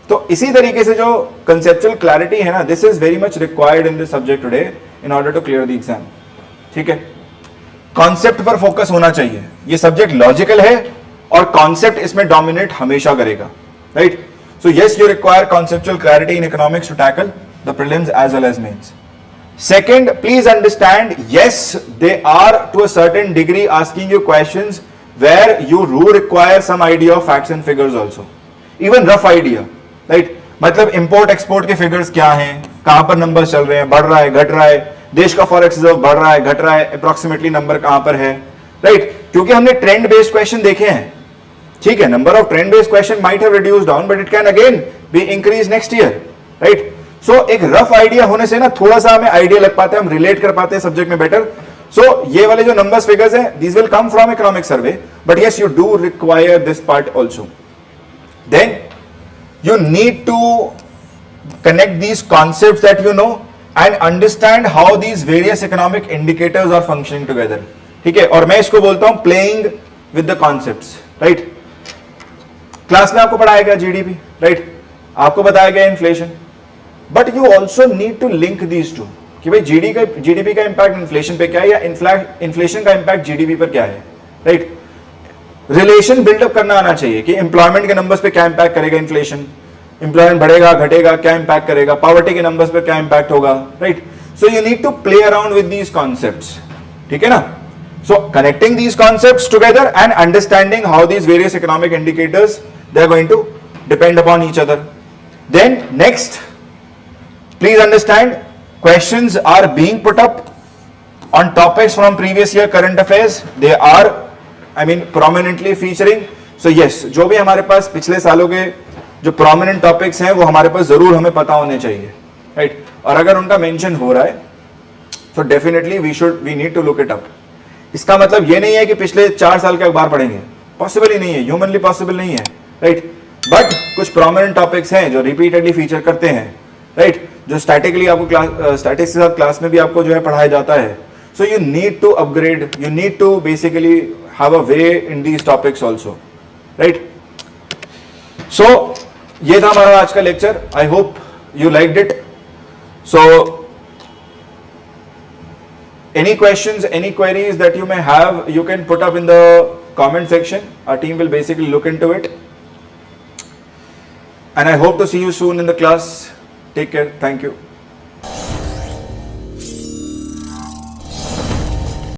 तो इसी तरीके से जो कंसेप्चुअल क्लैरिटी है ना, this is very much required in this subject today in order to clear the exam. ठीक है, कॉन्सेप्ट पर फोकस होना चाहिए. ये सब्जेक्ट लॉजिकल है और कॉन्सेप्ट इसमें डोमिनेट हमेशा करेगा, right. So yes you require conceptual clarity in economics to tackle the prelims as well as mains. Second, please understand, yes, they are to a certain degree asking you questions where you do require some idea of facts and figures also. Even rough idea, right? मतलब import export के figures क्या हैं, कहाँ पर numbers चल रहे हैं, बढ़ रहा है, घट रहा है, देश का forex reserve बढ़ रहा है, घट रहा है, approximately number कहाँ पर है, right? क्योंकि हमने trend based question देखे हैं, ठीक है. Number of trend based question might have reduced down, but it can again be increased next year, right? सो एक रफ आइडिया होने से ना थोड़ा सा हमें आइडिया लग पाता है, हम रिलेट कर पाते हैं सब्जेक्ट में बेटर. सो ये वाले जो नंबर्स फिगर्स हैं, these will come from economic survey, but yes you do require this part also. Then you need to connect these concepts that you know and understand how these various economic indicators are functioning together. ठीक है, और मैं इसको बोलता हूं playing with the concepts, right. Class में आपको पढ़ाया गया जीडीपी, राइट, आपको बताया गया inflation, but you also need to link these two कि भाई जीडीपी का इंपैक्ट इन्फ्लेशन पे क्या है या इन्फ्लेशन का इंपैक्ट जीडीपी पर क्या है, राइट. रिलेशन बिल्डअप करना आना चाहिए कि एम्प्लॉयमेंट के नंबर्स पे क्या इंपैक्ट करेगा इन्फ्लेशन, एम्प्लॉयमेंट बढ़ेगा घटेगा क्या इंपैक्ट करेगा, पॉवर्टी के नंबर्स पे क्या इंपैक्ट होगा, right. So you need to play around with these concepts. ठीक है ना. So connecting these concepts together and understanding how these various economic indicators they are going to depend upon each other. Then next, please understand, questions are being put up on topics from previous year current affairs. They are, I mean, prominently featuring. So yes, जो भी हमारे पास पिछले सालों के जो prominent topics हैं वो हमारे पास जरूर हमें पता होने चाहिए, right? और अगर उनका mention हो रहा है तो definitely we need to look it up. इसका मतलब ये नहीं है कि पिछले 4 साल के अखबार पढ़ेंगे, possible ही नहीं है, humanly possible नहीं है, right? But कुछ prominent topics हैं जो repeatedly feature करते हैं, right? जो स्टैटिकली आपको स्टैटिक्स के साथ क्लास में भी आपको जो है पढ़ाया जाता है. So you need to upgrade, you need to basically have a way in these topics also, right. So ये था हमारा आज का lecture. I hope you liked it. So any questions, any queries that you may have, you can put up in the comment section. Our team will basically look into it and I hope to see you soon in the class. Take care. Thank you.